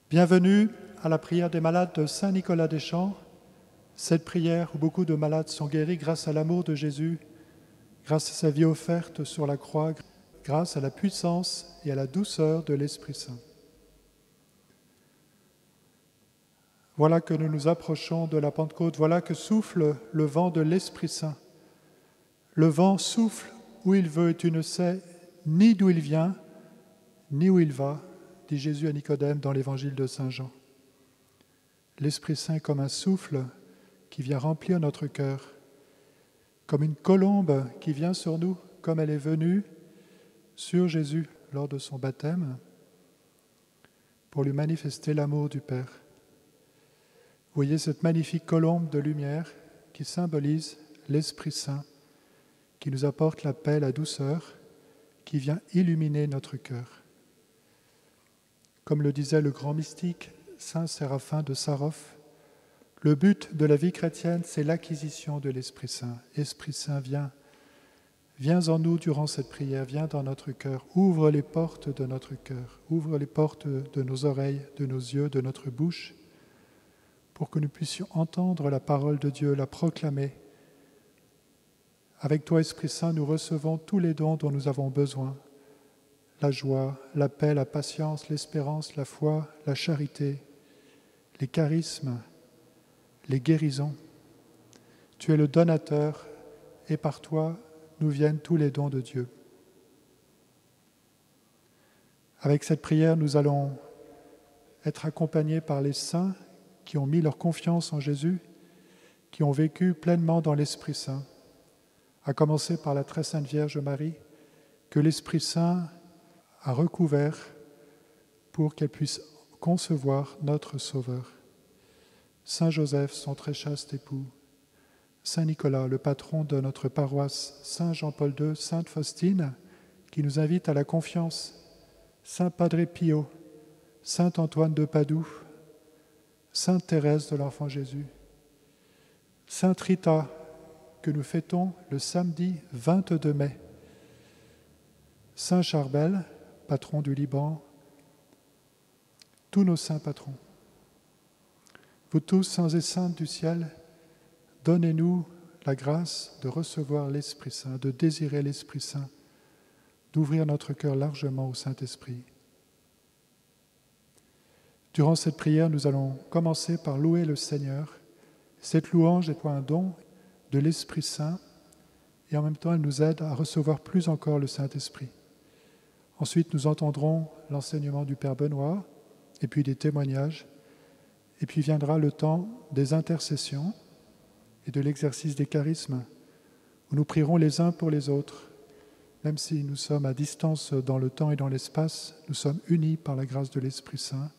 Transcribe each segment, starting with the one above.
Bienvenue à la prière des malades de Saint Nicolas des Champs, cette prière où beaucoup de malades sont guéris grâce à l'amour de Jésus, grâce à sa vie offerte sur la croix, grâce à la puissance et à la douceur de l'Esprit Saint. Voilà que nous nous approchons de la Pentecôte, voilà que souffle le vent de l'Esprit Saint. Le vent souffle où il veut et tu ne sais ni d'où il vient, ni où il va, dit Jésus à Nicodème dans l'évangile de Saint Jean. L'Esprit Saint est comme un souffle qui vient remplir notre cœur, comme une colombe qui vient sur nous, comme elle est venue sur Jésus lors de son baptême, pour lui manifester l'amour du Père. Vous voyez cette magnifique colombe de lumière qui symbolise l'Esprit Saint, qui nous apporte la paix, la douceur, qui vient illuminer notre cœur. Comme le disait le grand mystique Saint Séraphin de Sarov, le but de la vie chrétienne, c'est l'acquisition de l'Esprit Saint. Esprit Saint, viens en nous durant cette prière, viens dans notre cœur, ouvre les portes de notre cœur, ouvre les portes de nos oreilles, de nos yeux, de notre bouche, pour que nous puissions entendre la parole de Dieu, la proclamer. Avec toi, Esprit Saint, nous recevons tous les dons dont nous avons besoin. La joie, la paix, la patience, l'espérance, la foi, la charité, les charismes, les guérisons. Tu es le donateur et par toi nous viennent tous les dons de Dieu. Avec cette prière, nous allons être accompagnés par les saints qui ont mis leur confiance en Jésus, qui ont vécu pleinement dans l'Esprit Saint, à commencer par la très sainte Vierge Marie, que l'Esprit Saint a recouvert pour qu'elle puisse concevoir notre Sauveur. Saint Joseph, son très chaste époux, Saint Nicolas, le patron de notre paroisse, Saint Jean-Paul II, Sainte Faustine, qui nous invite à la confiance, Saint Padre Pio, Saint Antoine de Padoue, Sainte Thérèse de l'Enfant Jésus, Sainte Rita, que nous fêtons le samedi 22 mai, Saint Charbel, patron du Liban, tous nos saints patrons. Vous tous, saints et saintes du ciel, donnez-nous la grâce de recevoir l'Esprit Saint, de désirer l'Esprit Saint, d'ouvrir notre cœur largement au Saint-Esprit. Durant cette prière, nous allons commencer par louer le Seigneur. Cette louange est un don de l'Esprit Saint et en même temps, elle nous aide à recevoir plus encore le Saint-Esprit. Ensuite, nous entendrons l'enseignement du Père Benoît et puis des témoignages. Et puis viendra le temps des intercessions et de l'exercice des charismes, où nous prierons les uns pour les autres. Même si nous sommes à distance dans le temps et dans l'espace, nous sommes unis par la grâce de l'Esprit Saint.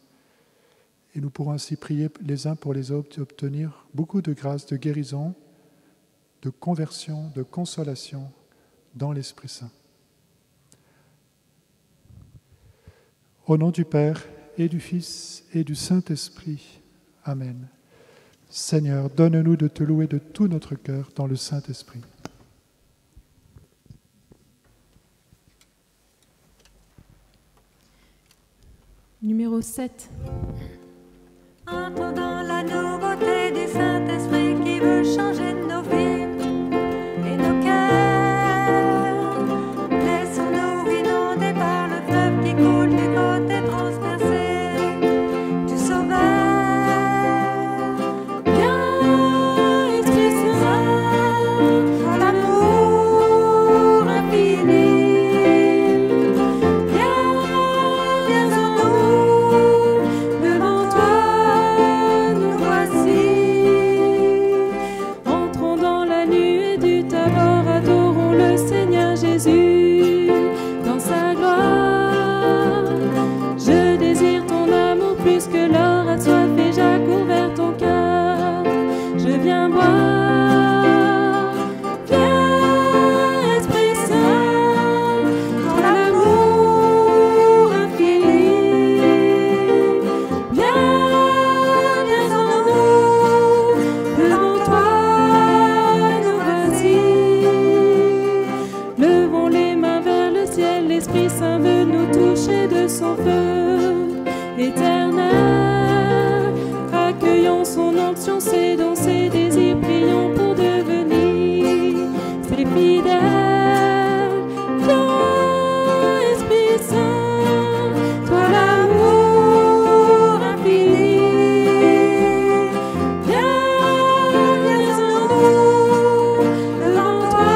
Et nous pourrons ainsi prier les uns pour les autres et obtenir beaucoup de grâces de guérison, de conversion, de consolation dans l'Esprit Saint. Au nom du Père et du Fils et du Saint-Esprit. Amen. Seigneur, donne-nous de te louer de tout notre cœur dans le Saint-Esprit. Numéro 7. Entendons la nouveauté du Saint-Esprit qui veut changer nos vies et nos cœurs. Laissons-nous inonder par le fleuve qui coule du côté transpercé du Sauveur. Viens, Esprit Saint, dans l'amour infini. Viens en nous, devant toi nous voici. Entrons dans la nuée du Tabor, adorons le Seigneur Jésus dans sa gloire. Je désire ton amour plus que l'or, à soif et j'accours vers ton cœur. Je viens boire. Viens, Esprit Saint, dans l'amour infini. Viens en nous, devant toi nous voici. Levons les mains vers le ciel, l'Esprit Saint veut nous toucher de son feu éternel. Accueillons son onction, ses dons, ses désirs, prions pour devenir ses fidèles. Viens, Esprit Saint, toi l'amour infini. Viens en nous, devant toi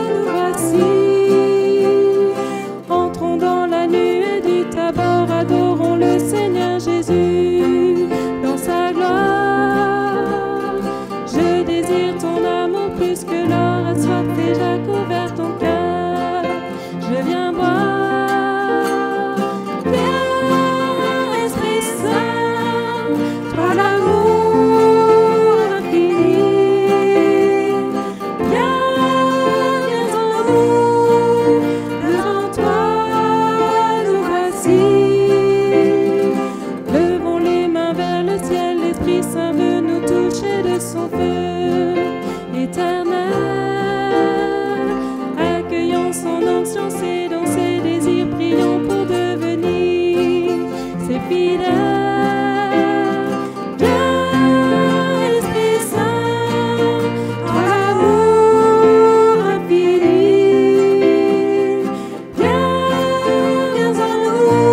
nous voici. Entrons dans la nuée du Tabor, adorons le Seigneur Jésus dans sa gloire. Je désire ton amour plus que l'or, a soif déjà couvert ton cœur. Je viens boire. Viens, Esprit Saint, toi l'amour infini. Viens en nous, devant toi nous voici. Levons les mains vers le ciel, l'Esprit Saint veut nous toucher de son feu éternel. Accueillons son onction, ses dons, ses désirs, prions pour devenir ses fidèles. Viens, Esprit Saint, toi l'amour infini. Viens en nous,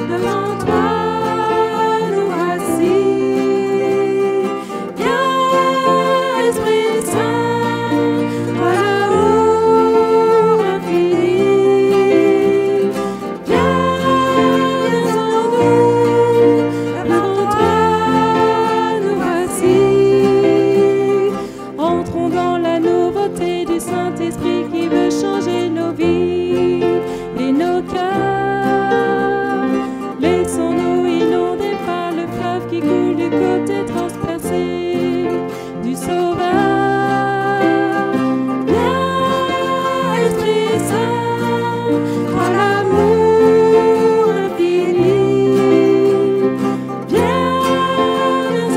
devant toi nous voici. Viens, Esprit Saint, toi l'amour infini. Viens en nous, devant toi nous voici. Entrons dans la nouveauté du Saint-Esprit qui veut changer nos vies et nos cœurs. Laissons-nous inonder par le fleuve qui coule du côté transpercé du Sauveur. Viens, Esprit Saint, toi l'amour infini. Viens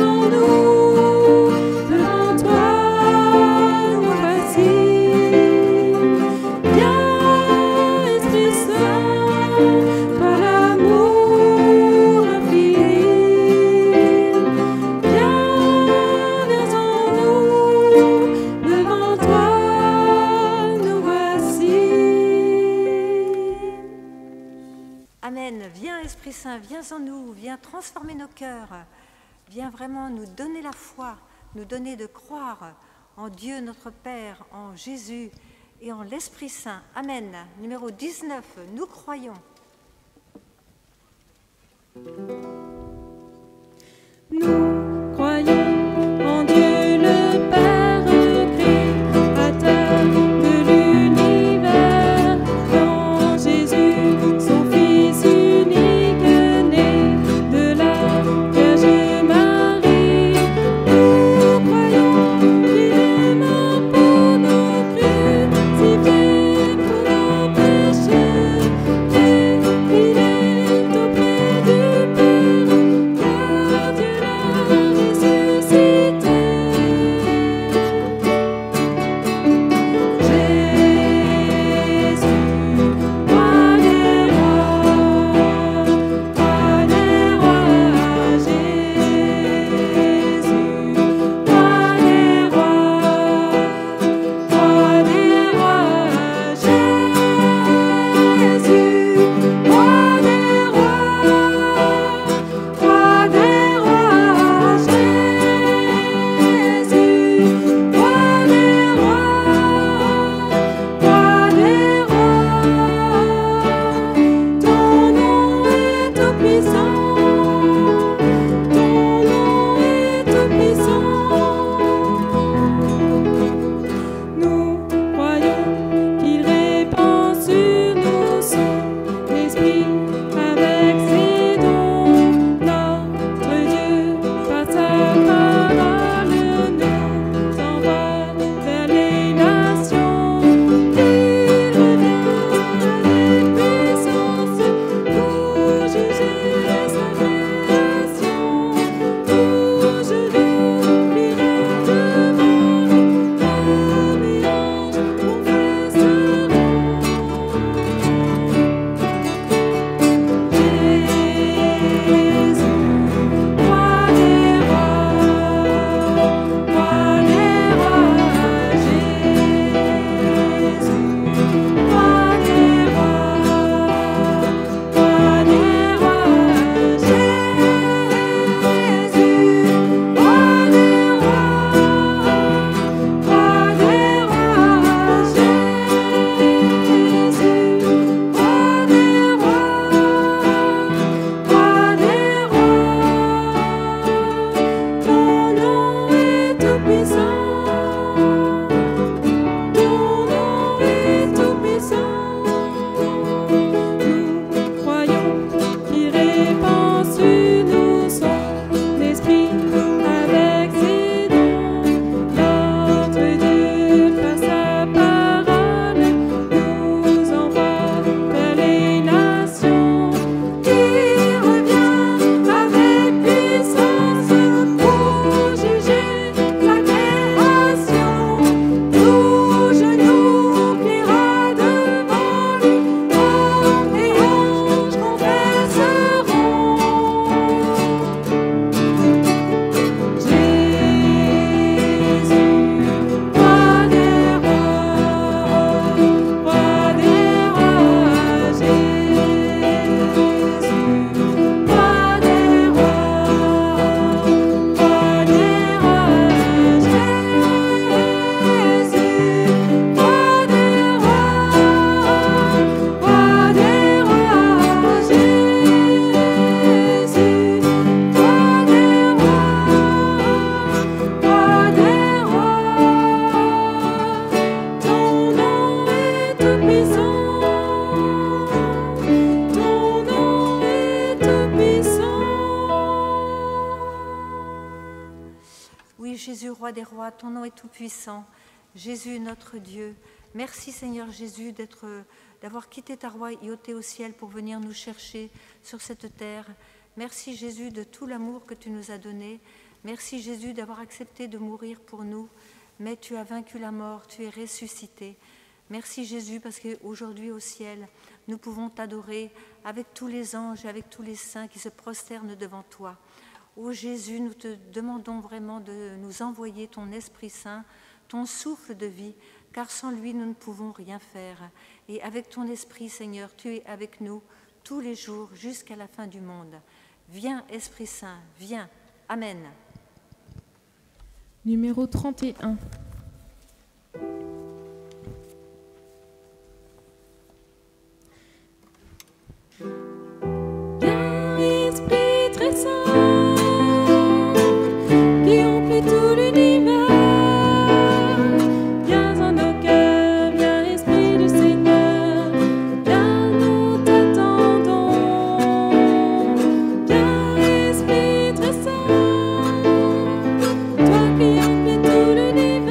en nous, devant toi nous voici. Viens, Esprit Saint, toi l'amour infini. Viens en nous, devant toi nous voici. Amen. Viens, Esprit Saint, viens en nous, viens transformer nos cœurs. Viens vraiment nous donner la foi, nous donner de croire en Dieu notre Père, en Jésus et en l'Esprit Saint. Amen. Numéro 19, nous croyons. Nous croyons en Dieu le Père créateur de l'univers, en Jésus son Fils unique né de la Vierge Marie. Nous croyons qu'il est mort pour nos crucifié pour nos péchés, et qu'il est auprès du Père. Jésus, roi des rois, ton nom est tout puissant. Jésus, notre Dieu. Merci Seigneur Jésus d'avoir quitté ta royauté au ciel pour venir nous chercher sur cette terre. Merci Jésus de tout l'amour que tu nous as donné. Merci Jésus d'avoir accepté de mourir pour nous. Mais tu as vaincu la mort, tu es ressuscité. Merci Jésus parce qu'aujourd'hui au ciel, nous pouvons t'adorer avec tous les anges et avec tous les saints qui se prosternent devant toi. Ô Jésus, nous te demandons vraiment de nous envoyer ton Esprit Saint, ton souffle de vie, car sans lui, nous ne pouvons rien faire. Et avec ton Esprit, Seigneur, tu es avec nous tous les jours jusqu'à la fin du monde. Viens, Esprit Saint, viens. Amen. Numéro 31. Viens, Esprit très saint, qui emplit tout l'univers. Viens en nos cœurs, viens, Esprit du Seigneur. Viens, nous t'attendons. Viens, Esprit très saint, toi qui emplis tout l'univers.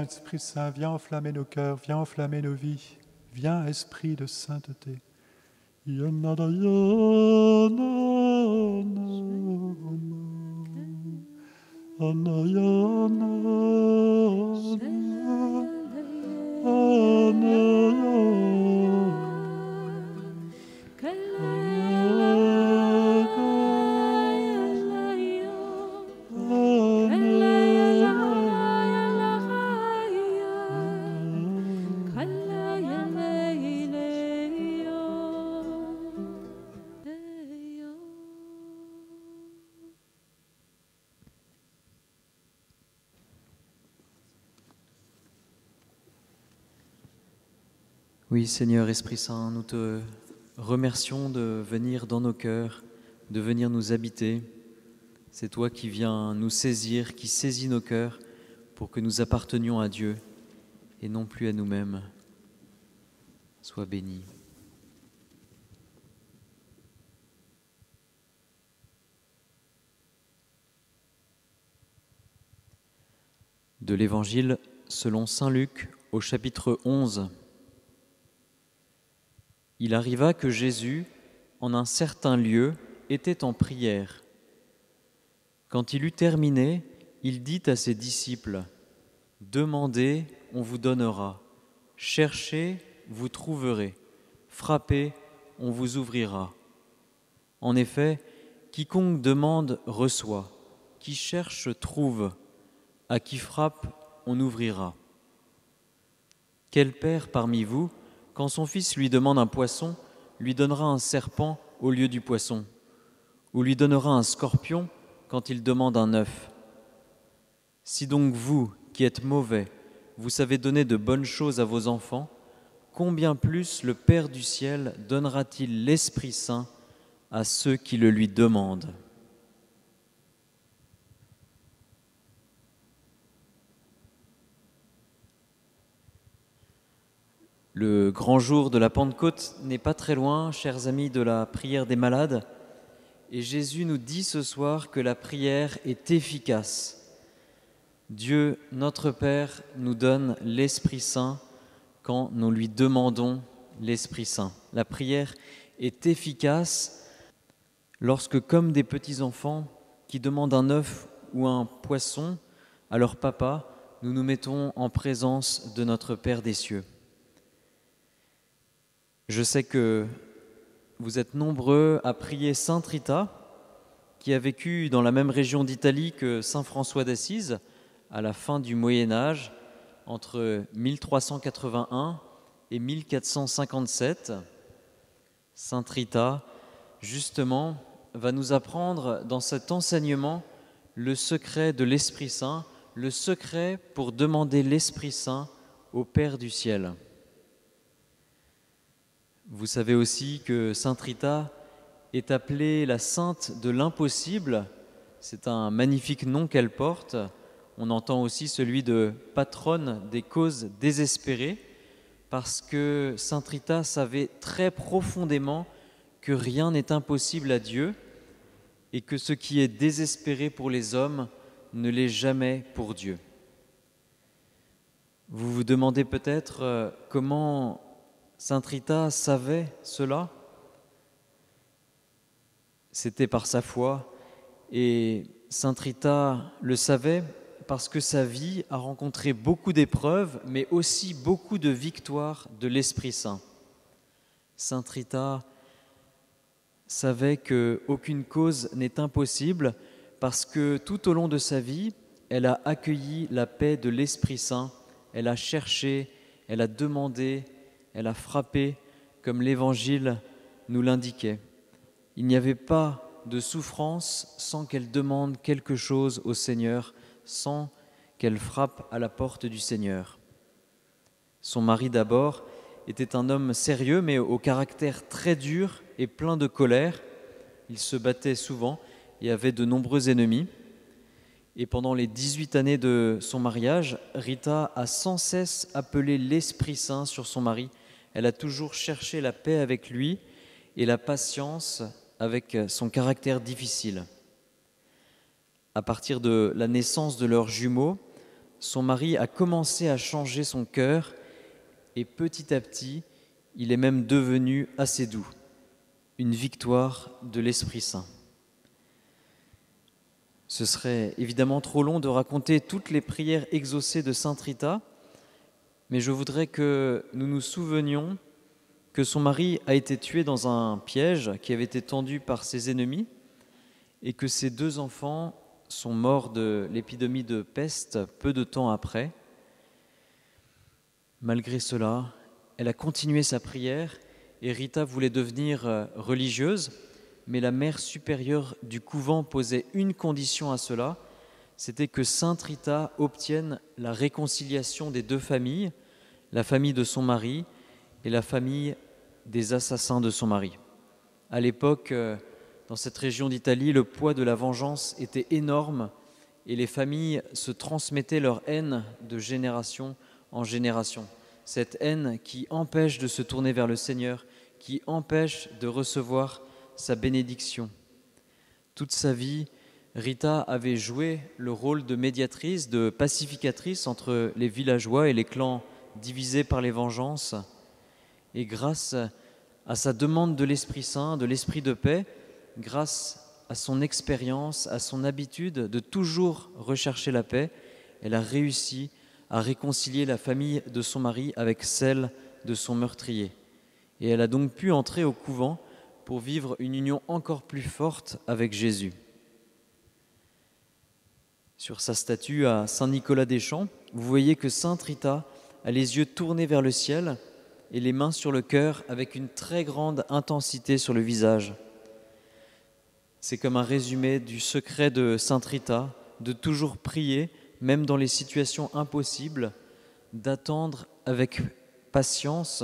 viens Esprit Saint, viens enflammer nos cœurs, viens enflammer nos vies. Viens Esprit de sainteté. Oui, Seigneur Esprit Saint, nous te remercions de venir dans nos cœurs, de venir nous habiter. C'est toi qui viens nous saisir, qui saisis nos cœurs pour que nous appartenions à Dieu et non plus à nous-mêmes. Sois béni. De l'Évangile selon saint Luc au chapitre 11. Il arriva que Jésus, en un certain lieu, était en prière. Quand il eut terminé, il dit à ses disciples : « Demandez, on vous donnera. Cherchez, vous trouverez. Frappez, on vous ouvrira. En effet, quiconque demande reçoit. Qui cherche trouve. À qui frappe, on ouvrira. Quel père parmi vous, quand son fils lui demande un poisson, lui donnera un serpent au lieu du poisson, ou lui donnera un scorpion quand il demande un œuf? Si donc vous, qui êtes mauvais, vous savez donner de bonnes choses à vos enfants, combien plus le Père du ciel donnera-t-il l'Esprit Saint à ceux qui le lui demandent ? Le grand jour de la Pentecôte n'est pas très loin, chers amis, de la prière des malades. Et Jésus nous dit ce soir que la prière est efficace. Dieu, notre Père, nous donne l'Esprit Saint quand nous lui demandons l'Esprit Saint. La prière est efficace lorsque, comme des petits-enfants qui demandent un œuf ou un poisson à leur papa, nous nous mettons en présence de notre Père des cieux. Je sais que vous êtes nombreux à prier Sainte Rita, qui a vécu dans la même région d'Italie que Saint François d'Assise à la fin du Moyen-Âge, entre 1381 et 1457. Sainte Rita, justement, va nous apprendre dans cet enseignement le secret de l'Esprit Saint, le secret pour demander l'Esprit Saint au Père du ciel. Vous savez aussi que Sainte Rita est appelée la sainte de l'impossible. C'est un magnifique nom qu'elle porte. On entend aussi celui de patronne des causes désespérées, parce que Sainte Rita savait très profondément que rien n'est impossible à Dieu et que ce qui est désespéré pour les hommes ne l'est jamais pour Dieu. Vous vous demandez peut-être comment Sainte Rita savait cela. C'était par sa foi, et Sainte Rita le savait parce que sa vie a rencontré beaucoup d'épreuves, mais aussi beaucoup de victoires de l'Esprit Saint. Sainte Rita savait qu'aucune cause n'est impossible parce que tout au long de sa vie, elle a accueilli la paix de l'Esprit Saint, elle a cherché, elle a demandé, elle a frappé, comme l'Évangile nous l'indiquait. Il n'y avait pas de souffrance sans qu'elle demande quelque chose au Seigneur, sans qu'elle frappe à la porte du Seigneur. Son mari d'abord était un homme sérieux, mais au caractère très dur et plein de colère. Il se battait souvent et avait de nombreux ennemis. Et pendant les 18 années de son mariage, Rita a sans cesse appelé l'Esprit Saint sur son mari. Elle a toujours cherché la paix avec lui et la patience avec son caractère difficile. À partir de la naissance de leurs jumeaux, son mari a commencé à changer son cœur et petit à petit, il est même devenu assez doux. Une victoire de l'Esprit Saint. Ce serait évidemment trop long de raconter toutes les prières exaucées de Sainte Rita, mais je voudrais que nous nous souvenions que son mari a été tué dans un piège qui avait été tendu par ses ennemis et que ses 2 enfants sont morts de l'épidémie de peste peu de temps après. Malgré cela, elle a continué sa prière et Rita voulait devenir religieuse, mais la mère supérieure du couvent posait une condition à cela, c'était que Sainte Rita obtienne la réconciliation des 2 familles, la famille de son mari et la famille des assassins de son mari. À l'époque, dans cette région d'Italie, le poids de la vengeance était énorme et les familles se transmettaient leur haine de génération en génération. Cette haine qui empêche de se tourner vers le Seigneur, qui empêche de recevoir sa bénédiction. Toute sa vie, Rita avait joué le rôle de médiatrice, de pacificatrice entre les villageois et les clans divisés par les vengeances. Et grâce à sa demande de l'Esprit Saint, de l'Esprit de paix, grâce à son expérience, à son habitude de toujours rechercher la paix, elle a réussi à réconcilier la famille de son mari avec celle de son meurtrier. Et elle a donc pu entrer au couvent pour vivre une union encore plus forte avec Jésus. Sur sa statue à Saint-Nicolas-des-Champs, vous voyez que Sainte Rita a les yeux tournés vers le ciel et les mains sur le cœur avec une très grande intensité sur le visage. C'est comme un résumé du secret de Sainte Rita, de toujours prier, même dans les situations impossibles, d'attendre avec patience,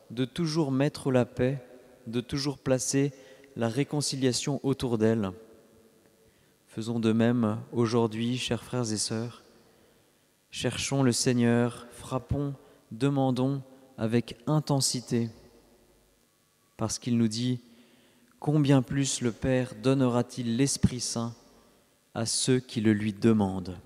de toujours mettre la paix, de toujours placer la réconciliation autour d'elle. Faisons de même aujourd'hui, chers frères et sœurs. Cherchons le Seigneur, frappons, demandons avec intensité, parce qu'il nous dit « Combien plus le Père donnera-t-il l'Esprit Saint à ceux qui le lui demandent ?»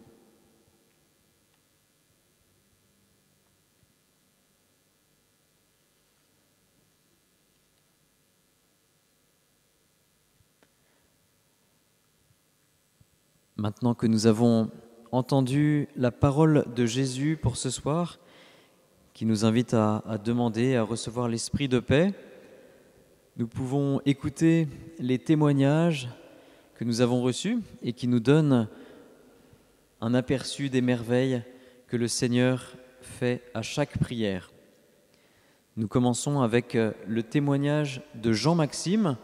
Maintenant que nous avons entendu la parole de Jésus pour ce soir, qui nous invite à demander, à recevoir l'Esprit de paix, nous pouvons écouter les témoignages que nous avons reçus et qui nous donnent un aperçu des merveilles que le Seigneur fait à chaque prière. Nous commençons avec le témoignage de Jean-Maxime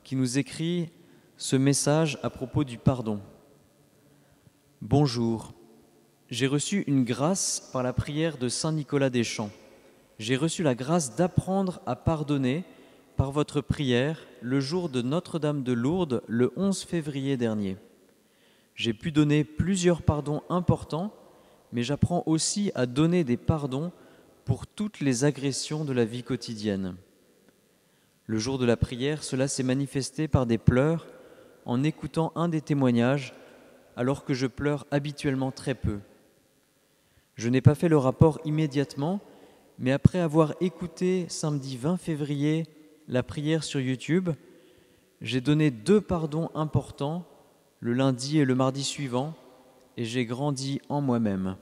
qui nous écrit ce message à propos du pardon. Bonjour, j'ai reçu une grâce par la prière de Saint Nicolas des Champs. J'ai reçu la grâce d'apprendre à pardonner par votre prière le jour de Notre-Dame de Lourdes, le 11 février dernier. J'ai pu donner plusieurs pardons importants, mais j'apprends aussi à donner des pardons pour toutes les agressions de la vie quotidienne. Le jour de la prière, cela s'est manifesté par des pleurs en écoutant un des témoignages alors que je pleure habituellement très peu. Je n'ai pas fait le rapport immédiatement, mais après avoir écouté samedi 20 février la prière sur YouTube, j'ai donné 2 pardons importants le lundi et le mardi suivant et j'ai grandi en moi-même.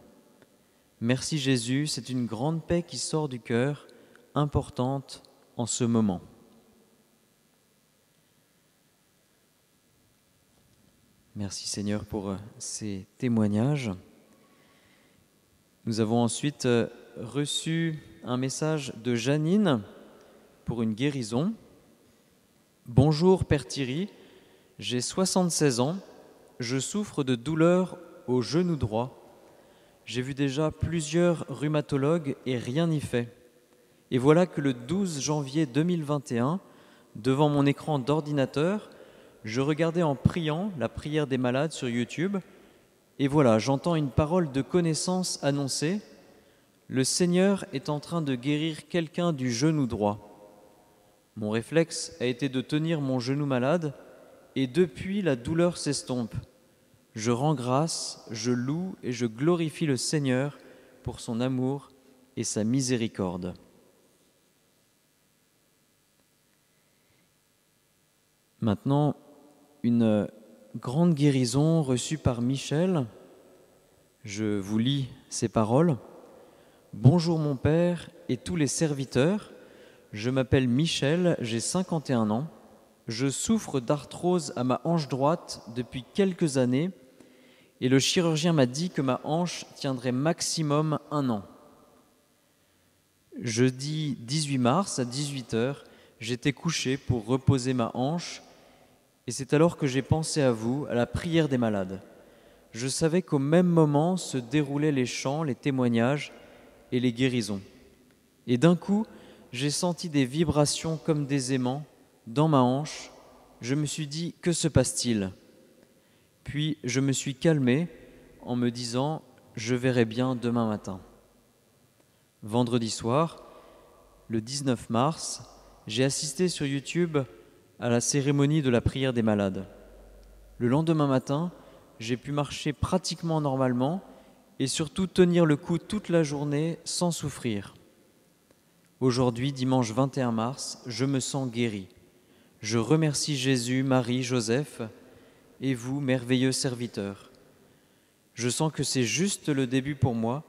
Merci Jésus, c'est une grande paix qui sort du cœur, importante en ce moment. Merci Seigneur pour ces témoignages. Nous avons ensuite reçu un message de Janine pour une guérison. Bonjour Père Thierry, j'ai 76 ans, je souffre de douleurs au genou droit. J'ai vu déjà plusieurs rhumatologues et rien n'y fait. Et voilà que le 12 janvier 2021, devant mon écran d'ordinateur, je regardais en priant la prière des malades sur YouTube et voilà, j'entends une parole de connaissance annoncée. Le Seigneur est en train de guérir quelqu'un du genou droit. Mon réflexe a été de tenir mon genou malade et depuis, la douleur s'estompe. Je rends grâce, je loue et je glorifie le Seigneur pour son amour et sa miséricorde. Maintenant, une grande guérison reçue par Michel. Je vous lis ces paroles. « Bonjour mon Père et tous les serviteurs. Je m'appelle Michel, j'ai 51 ans. Je souffre d'arthrose à ma hanche droite depuis quelques années et le chirurgien m'a dit que ma hanche tiendrait maximum 1 an. Jeudi 18 mars à 18h, j'étais couché pour reposer ma hanche et c'est alors que j'ai pensé à vous, à la prière des malades. Je savais qu'au même moment se déroulaient les chants, les témoignages et les guérisons. Et d'un coup, j'ai senti des vibrations comme des aimants dans ma hanche. Je me suis dit, que se passe-t-il ? Puis je me suis calmé en me disant, je verrai bien demain matin. Vendredi soir, le 19 mars, j'ai assisté sur YouTube à la cérémonie de la prière des malades. Le lendemain matin, j'ai pu marcher pratiquement normalement et surtout tenir le coup toute la journée sans souffrir. Aujourd'hui, dimanche 21 mars, je me sens guéri. Je remercie Jésus, Marie, Joseph et vous, merveilleux serviteurs. Je sens que c'est juste le début pour moi.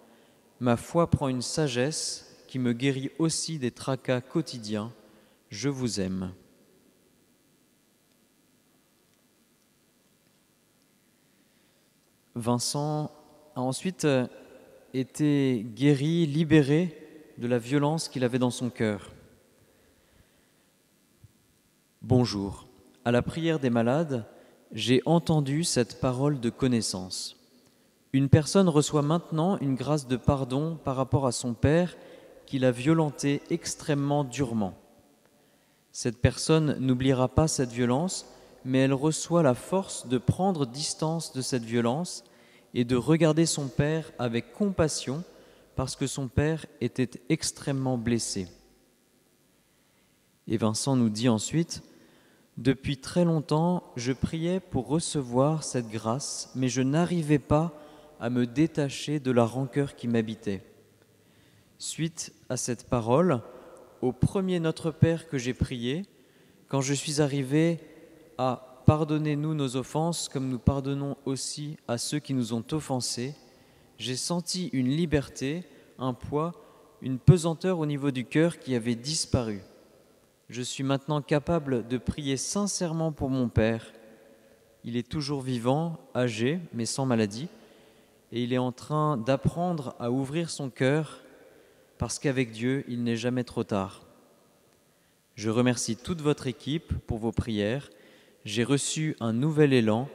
Ma foi prend une sagesse qui me guérit aussi des tracas quotidiens. Je vous aime. Vincent a ensuite été guéri, libéré de la violence qu'il avait dans son cœur. Bonjour. À la prière des malades, j'ai entendu cette parole de connaissance. Une personne reçoit maintenant une grâce de pardon par rapport à son père qui l'a violenté extrêmement durement. Cette personne n'oubliera pas cette violence, mais elle reçoit la force de prendre distance de cette violence et de regarder son père avec compassion parce que son père était extrêmement blessé. Et Vincent nous dit ensuite, « Depuis très longtemps, je priais pour recevoir cette grâce, mais je n'arrivais pas à me détacher de la rancœur qui m'habitait. Suite à cette parole, au premier Notre Père que j'ai prié, quand je suis arrivé à « Pardonnez-nous nos offenses comme nous pardonnons aussi à ceux qui nous ont offensés », j'ai senti une liberté, un poids, une pesanteur au niveau du cœur qui avait disparu. Je suis maintenant capable de prier sincèrement pour mon Père. Il est toujours vivant, âgé, mais sans maladie, et il est en train d'apprendre à ouvrir son cœur parce qu'avec Dieu, il n'est jamais trop tard. Je remercie toute votre équipe pour vos prières. J'ai reçu un nouvel élan,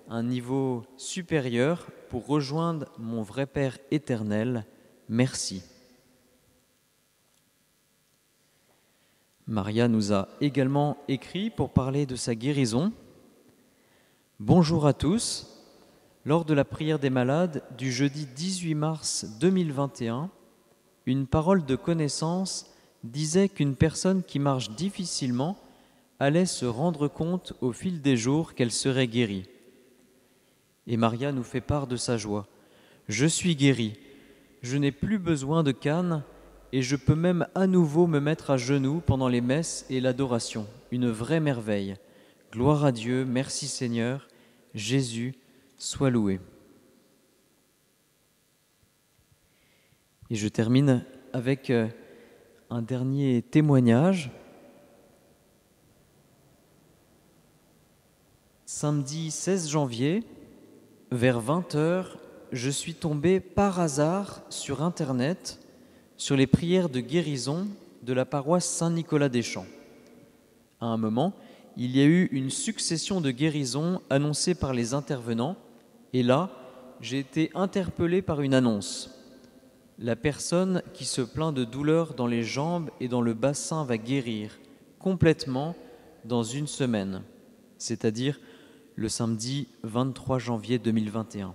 un niveau supérieur pour rejoindre mon vrai Père éternel. Merci. Maria nous a également écrit pour parler de sa guérison. Bonjour à tous. Lors de la prière des malades du jeudi 18 mars 2021, une parole de connaissance disait qu'une personne qui marche difficilement allait se rendre compte au fil des jours qu'elle serait guérie. Et Maria nous fait part de sa joie. « Je suis guérie, je n'ai plus besoin de canne et je peux même à nouveau me mettre à genoux pendant les messes et l'adoration. Une vraie merveille. Gloire à Dieu, merci Seigneur, Jésus, sois loué. » Et je termine avec un dernier témoignage. Samedi 16 janvier, vers 20h, je suis tombé par hasard sur Internet sur les prières de guérison de la paroisse Saint-Nicolas-des-Champs. À un moment, il y a eu une succession de guérisons annoncées par les intervenants et là, j'ai été interpellé par une annonce. La personne qui se plaint de douleurs dans les jambes et dans le bassin va guérir complètement dans 1 semaine, c'est-à-dire le samedi 23 janvier 2021.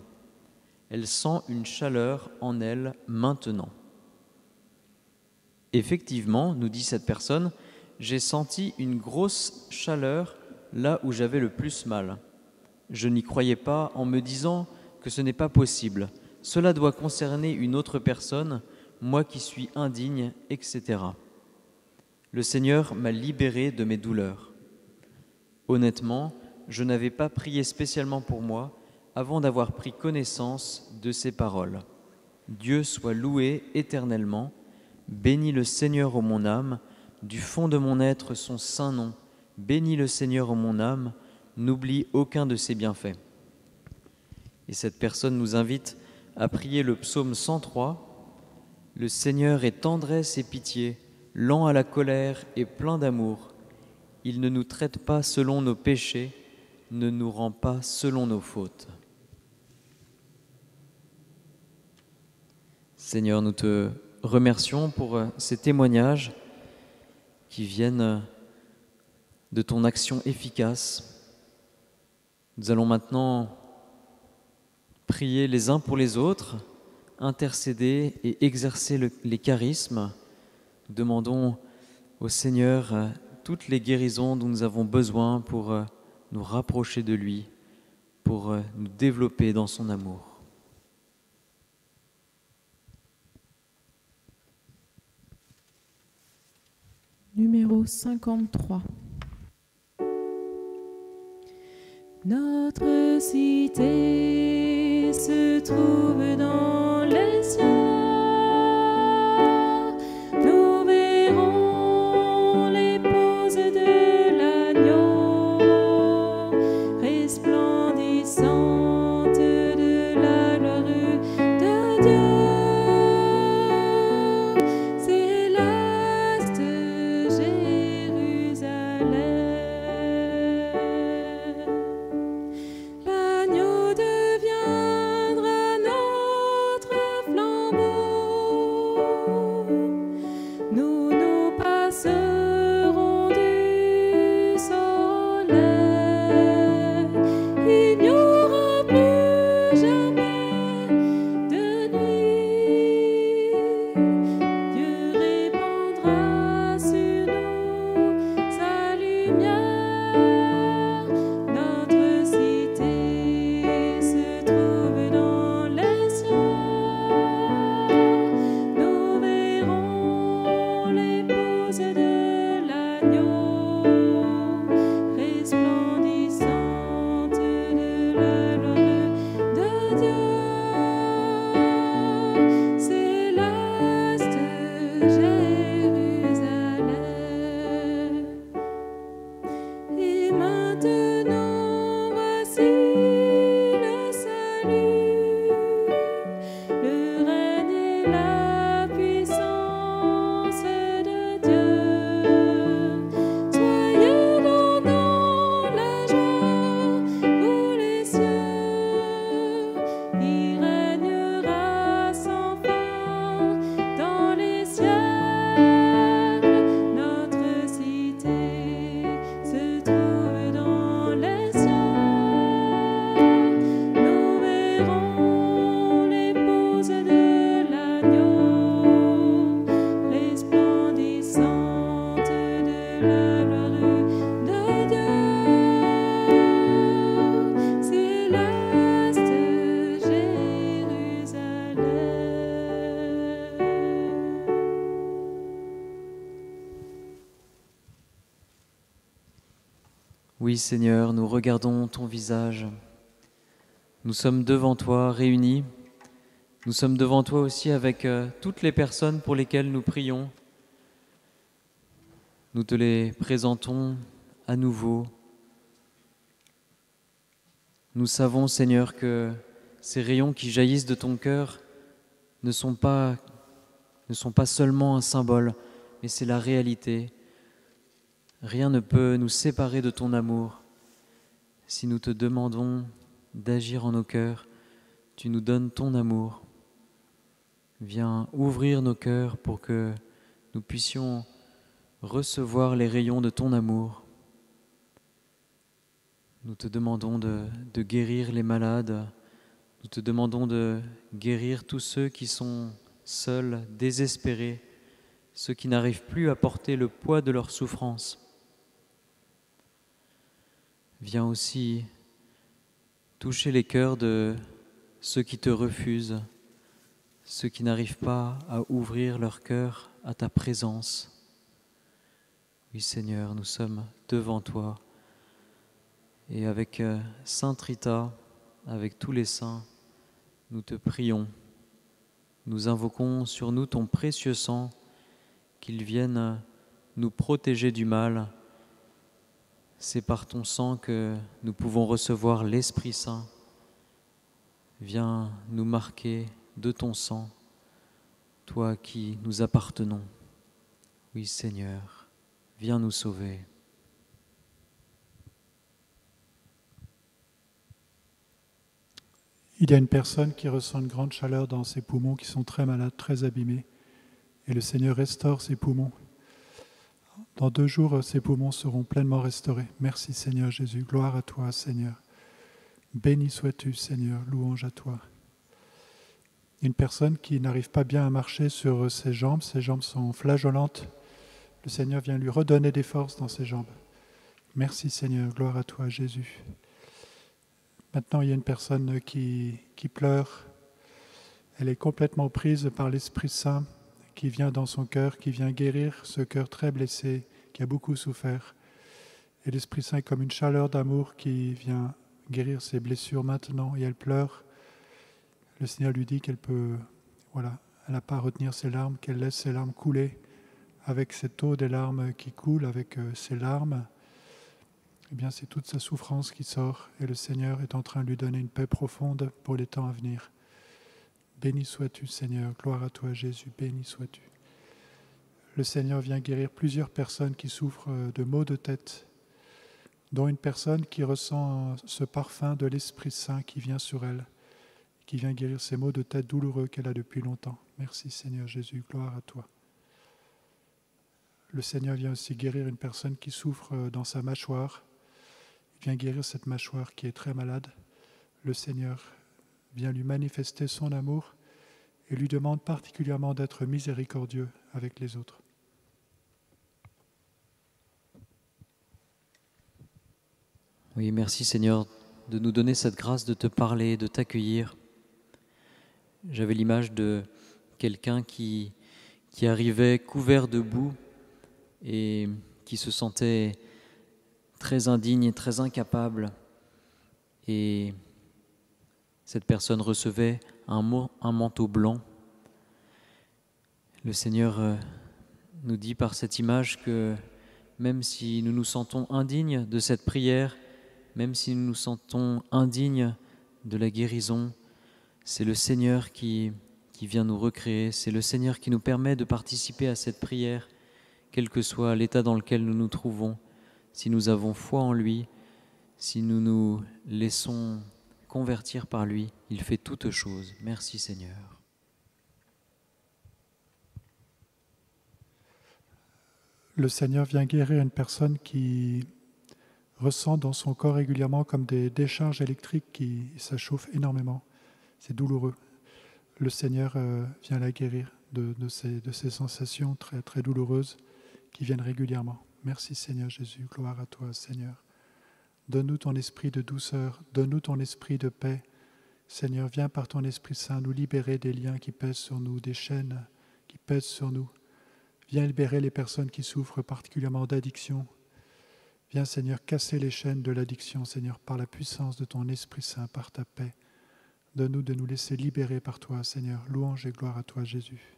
Elle sent une chaleur en elle maintenant. Effectivement, nous dit cette personne, j'ai senti une grosse chaleur là où j'avais le plus mal. Je n'y croyais pas en me disant que ce n'est pas possible. Cela doit concerner une autre personne, moi qui suis indigne, etc. Le Seigneur m'a libéré de mes douleurs. Honnêtement, je n'avais pas prié spécialement pour moi avant d'avoir pris connaissance de ces paroles. Dieu soit loué éternellement. Bénis le Seigneur, ô mon âme, du fond de mon être son saint nom. Bénis le Seigneur, ô mon âme, n'oublie aucun de ses bienfaits. Et cette personne nous invite à prier le psaume 103. Le Seigneur est tendresse et pitié, lent à la colère et plein d'amour. Il ne nous traite pas selon nos péchés, ne nous rend pas selon nos fautes. Seigneur, nous te remercions pour ces témoignages qui viennent de ton action efficace. Nous allons maintenant prier les uns pour les autres, intercéder et exercer les charismes. Nous demandons au Seigneur toutes les guérisons dont nous avons besoin pour nous rapprocher de lui, pour nous développer dans son amour. Numéro 53. Notre cité se trouve dans les cieux. Nous verrons l'épouse de l'agneau, resplendissante de la gloire de Dieu. Céleste Jérusalem. L'agneau deviendra notre flambeau. Nous nous passerons du soleil. Il n'y aura plus jamais de nuit. Dieu répandra sur nous sa lumière. Notre cité se trouve dans les cieux. Nous verrons l'épouse de l'agneau, resplendissante de la gloire de Dieu. Céleste Jérusalem. Et maintenant voici le salut, le règne et la puissance de Dieu. Soyez donc dans la joie pour les cieux. Il régnera sans fin dans les siècles. Notre cité se trouve dans les cieux. Nous verrons l'épouse de l'agneau, resplendissante de la gloire de Dieu. Céleste Jérusalem. Oui, Seigneur, nous regardons ton visage. Nous sommes devant toi, réunis. Nous sommes devant toi aussi avec toutes les personnes pour lesquelles nous prions. Nous te les présentons à nouveau. Nous savons, Seigneur, que ces rayons qui jaillissent de ton cœur ne sont pas seulement un symbole, mais c'est la réalité. Rien ne peut nous séparer de ton amour. Si nous te demandons d'agir en nos cœurs, tu nous donnes ton amour. Viens ouvrir nos cœurs pour que nous puissions recevoir les rayons de ton amour. Nous te demandons de guérir les malades. Nous te demandons de guérir tous ceux qui sont seuls, désespérés, ceux qui n'arrivent plus à porter le poids de leur souffrance. Viens aussi toucher les cœurs de ceux qui te refusent, ceux qui n'arrivent pas à ouvrir leur cœur à ta présence. Oui Seigneur, nous sommes devant toi et avec Sainte Rita, avec tous les saints, nous te prions. Nous invoquons sur nous ton précieux sang, qu'il vienne nous protéger du mal. C'est par ton sang que nous pouvons recevoir l'Esprit Saint. Viens nous marquer de ton sang, toi qui nous appartenons. Oui Seigneur, viens nous sauver. Il y a une personne qui ressent une grande chaleur dans ses poumons, qui sont très malades, très abîmés. Et le Seigneur restaure ses poumons. Dans 2 jours, ses poumons seront pleinement restaurés. Merci Seigneur Jésus. Gloire à toi Seigneur. Béni sois-tu Seigneur. Louange à toi. Une personne qui n'arrive pas bien à marcher sur ses jambes sont flageolantes. Le Seigneur vient lui redonner des forces dans ses jambes. Merci Seigneur. Gloire à toi Jésus. Maintenant, il y a une personne qui pleure. Elle est complètement prise par l'Esprit Saint qui vient dans son cœur, qui vient guérir ce cœur très blessé, qui a beaucoup souffert. Et l'Esprit Saint est comme une chaleur d'amour qui vient guérir ses blessures maintenant, et elle pleure. Le Seigneur lui dit qu'elle peut, elle n'a pas à retenir ses larmes, qu'elle laisse ses larmes couler. Avec cette eau des larmes qui coule, avec ses larmes, eh bien, c'est toute sa souffrance qui sort, et le Seigneur est en train de lui donner une paix profonde pour les temps à venir. Béni sois-tu, Seigneur. Gloire à toi, Jésus. Béni sois-tu. Le Seigneur vient guérir plusieurs personnes qui souffrent de maux de tête, dont une personne qui ressent ce parfum de l'Esprit Saint qui vient sur elle, qui vient guérir ces maux de tête douloureux qu'elle a depuis longtemps. Merci, Seigneur Jésus. Gloire à toi. Le Seigneur vient aussi guérir une personne qui souffre dans sa mâchoire. Il vient guérir cette mâchoire qui est très malade. Le Seigneur vient lui manifester son amour et lui demande particulièrement d'être miséricordieux avec les autres. Oui, merci Seigneur de nous donner cette grâce de te parler, de t'accueillir. J'avais l'image de quelqu'un qui arrivait couvert de boue et qui se sentait très indigne et très incapable. Et cette personne recevait un manteau blanc. Le Seigneur nous dit par cette image que même si nous nous sentons indignes de cette prière, même si nous nous sentons indignes de la guérison, c'est le Seigneur qui vient nous recréer, c'est le Seigneur qui nous permet de participer à cette prière, quel que soit l'état dans lequel nous nous trouvons. Si nous avons foi en lui, si nous nous laissons convertir par lui, il fait toutes choses. Merci Seigneur. Le Seigneur vient guérir une personne qui ressent dans son corps régulièrement comme des décharges électriques qui ça chauffe énormément. C'est douloureux. Le Seigneur vient la guérir de ces sensations très, très douloureuses qui viennent régulièrement. Merci Seigneur Jésus, gloire à toi Seigneur. Donne-nous ton esprit de douceur, donne-nous ton esprit de paix. Seigneur, viens par ton Esprit Saint nous libérer des liens qui pèsent sur nous, des chaînes qui pèsent sur nous. Viens libérer les personnes qui souffrent particulièrement d'addiction. Viens Seigneur casser les chaînes de l'addiction, Seigneur, par la puissance de ton Esprit Saint, par ta paix. Donne-nous de nous laisser libérer par toi, Seigneur. Louange et gloire à toi, Jésus.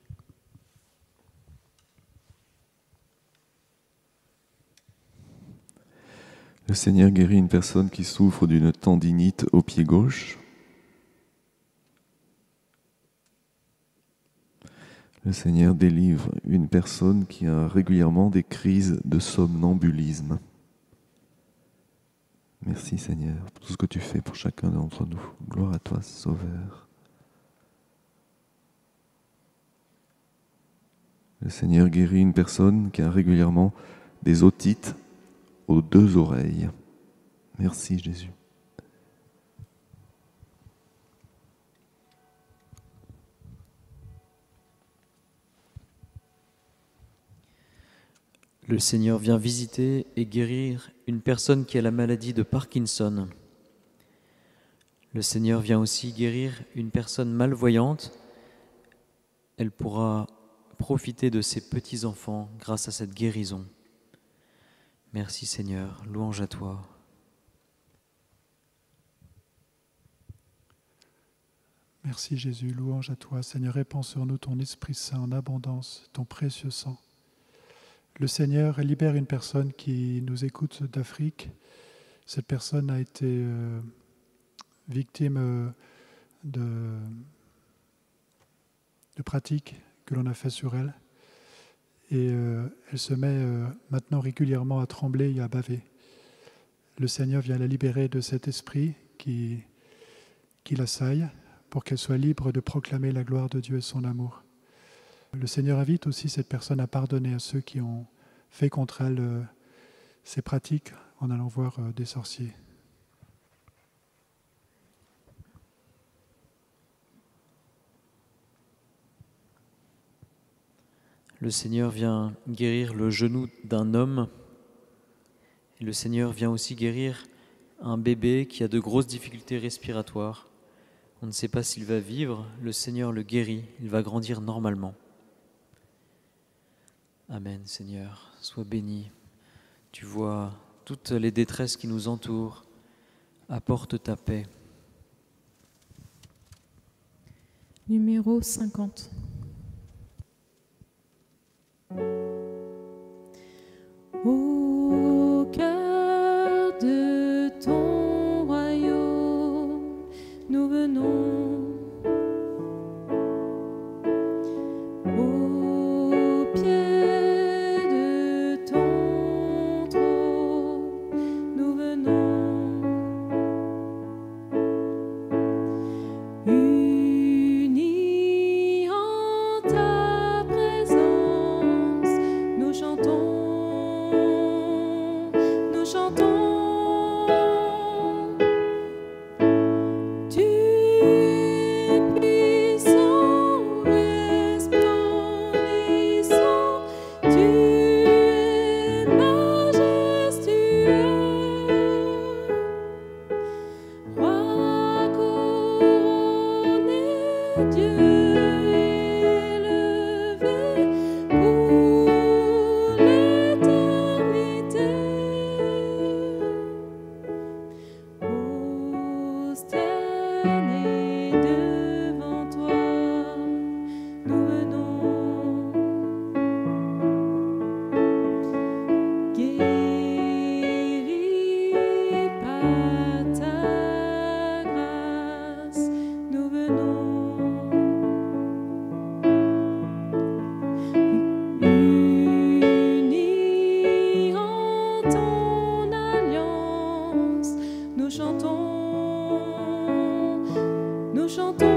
Le Seigneur guérit une personne qui souffre d'une tendinite au pied gauche. Le Seigneur délivre une personne qui a régulièrement des crises de somnambulisme. Merci Seigneur pour tout ce que tu fais pour chacun d'entre nous. Gloire à toi, Sauveur. Le Seigneur guérit une personne qui a régulièrement des otites aux 2 oreilles. Merci Jésus. Le Seigneur vient visiter et guérir une personne qui a la maladie de Parkinson. Le Seigneur vient aussi guérir une personne malvoyante. Elle pourra profiter de ses petits-enfants grâce à cette guérison. Merci Seigneur, louange à toi. Merci Jésus, louange à toi. Seigneur, répands sur nous ton Esprit Saint en abondance, ton précieux sang. Le Seigneur libère une personne qui nous écoute d'Afrique. Cette personne a été victime de pratiques que l'on a fait sur elle. Et elle se met maintenant régulièrement à trembler et à baver. Le Seigneur vient la libérer de cet esprit qui l'assaille pour qu'elle soit libre de proclamer la gloire de Dieu et son amour. Le Seigneur invite aussi cette personne à pardonner à ceux qui ont fait contre elle ces pratiques en allant voir des sorciers. Le Seigneur vient guérir le genou d'un homme. Et le Seigneur vient aussi guérir un bébé qui a de grosses difficultés respiratoires. On ne sait pas s'il va vivre. Le Seigneur le guérit. Il va grandir normalement. Amen, Seigneur. Sois béni. Tu vois toutes les détresses qui nous entourent. Apporte ta paix. Numéro 50. Au cœur de ton royaume, nous venons. Au pied de ton trône, nous venons. Unis en ta présence, nous chantons. Nous chantons. Tu es puissant, resplendissant. Tu es majestueux. Roi couronné, Dieu élevé pour l'éternité. Prosternés devant toi, nous venons. Guéris par ta grâce, nous venons. Unis en ton alliance, nous chantons. Nous chantons.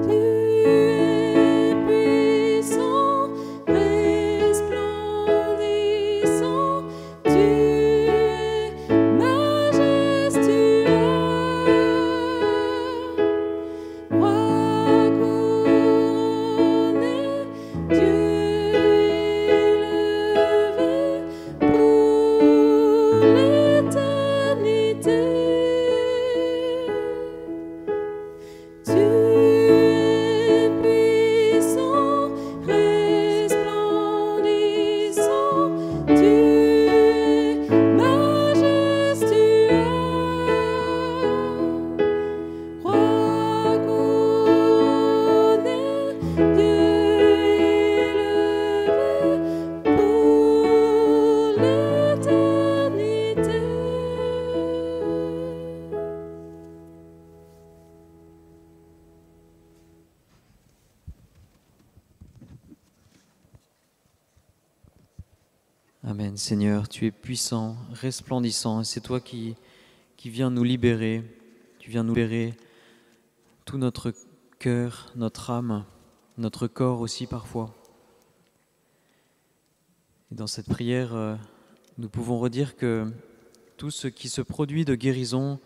Tu es puissant, resplendissant. Tu es majestueux. Roi couronné, Dieu élevé pour l'éternité. Tu es puissant, resplendissant. Tu es majestueux. Roi couronné, Dieu élevé pour l'éternité. Amen, Seigneur, tu es puissant, resplendissant, et c'est toi qui viens nous libérer. Tu viens nous libérer tout notre cœur, notre âme, notre corps aussi parfois. Et dans cette prière, nous pouvons redire que tout ce qui se produit de guérison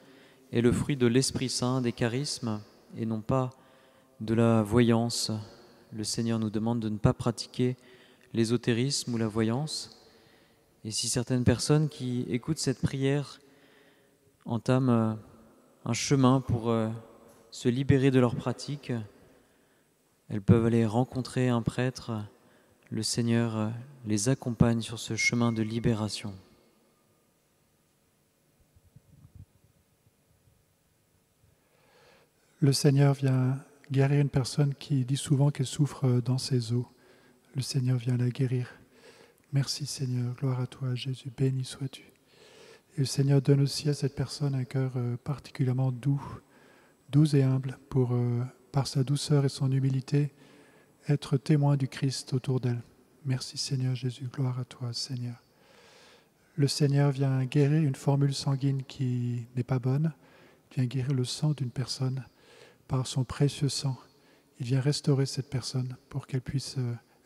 est le fruit de l'Esprit Saint, des charismes, et non pas de la voyance. Le Seigneur nous demande de ne pas pratiquer l'ésotérisme ou la voyance. Et si certaines personnes qui écoutent cette prière entament un chemin pour se libérer de leurs pratiques. Elles peuvent aller rencontrer un prêtre. Le Seigneur les accompagne sur ce chemin de libération. Le Seigneur vient guérir une personne qui dit souvent qu'elle souffre dans ses os. Le Seigneur vient la guérir. Merci Seigneur, gloire à toi Jésus, béni sois-tu. Et le Seigneur donne aussi à cette personne un cœur particulièrement doux et humble pour, par sa douceur et son humilité, être témoin du Christ autour d'elle. Merci Seigneur Jésus, gloire à toi Seigneur. Le Seigneur vient guérir une formule sanguine qui n'est pas bonne, vient guérir le sang d'une personne par son précieux sang. Il vient restaurer cette personne pour qu'elle puisse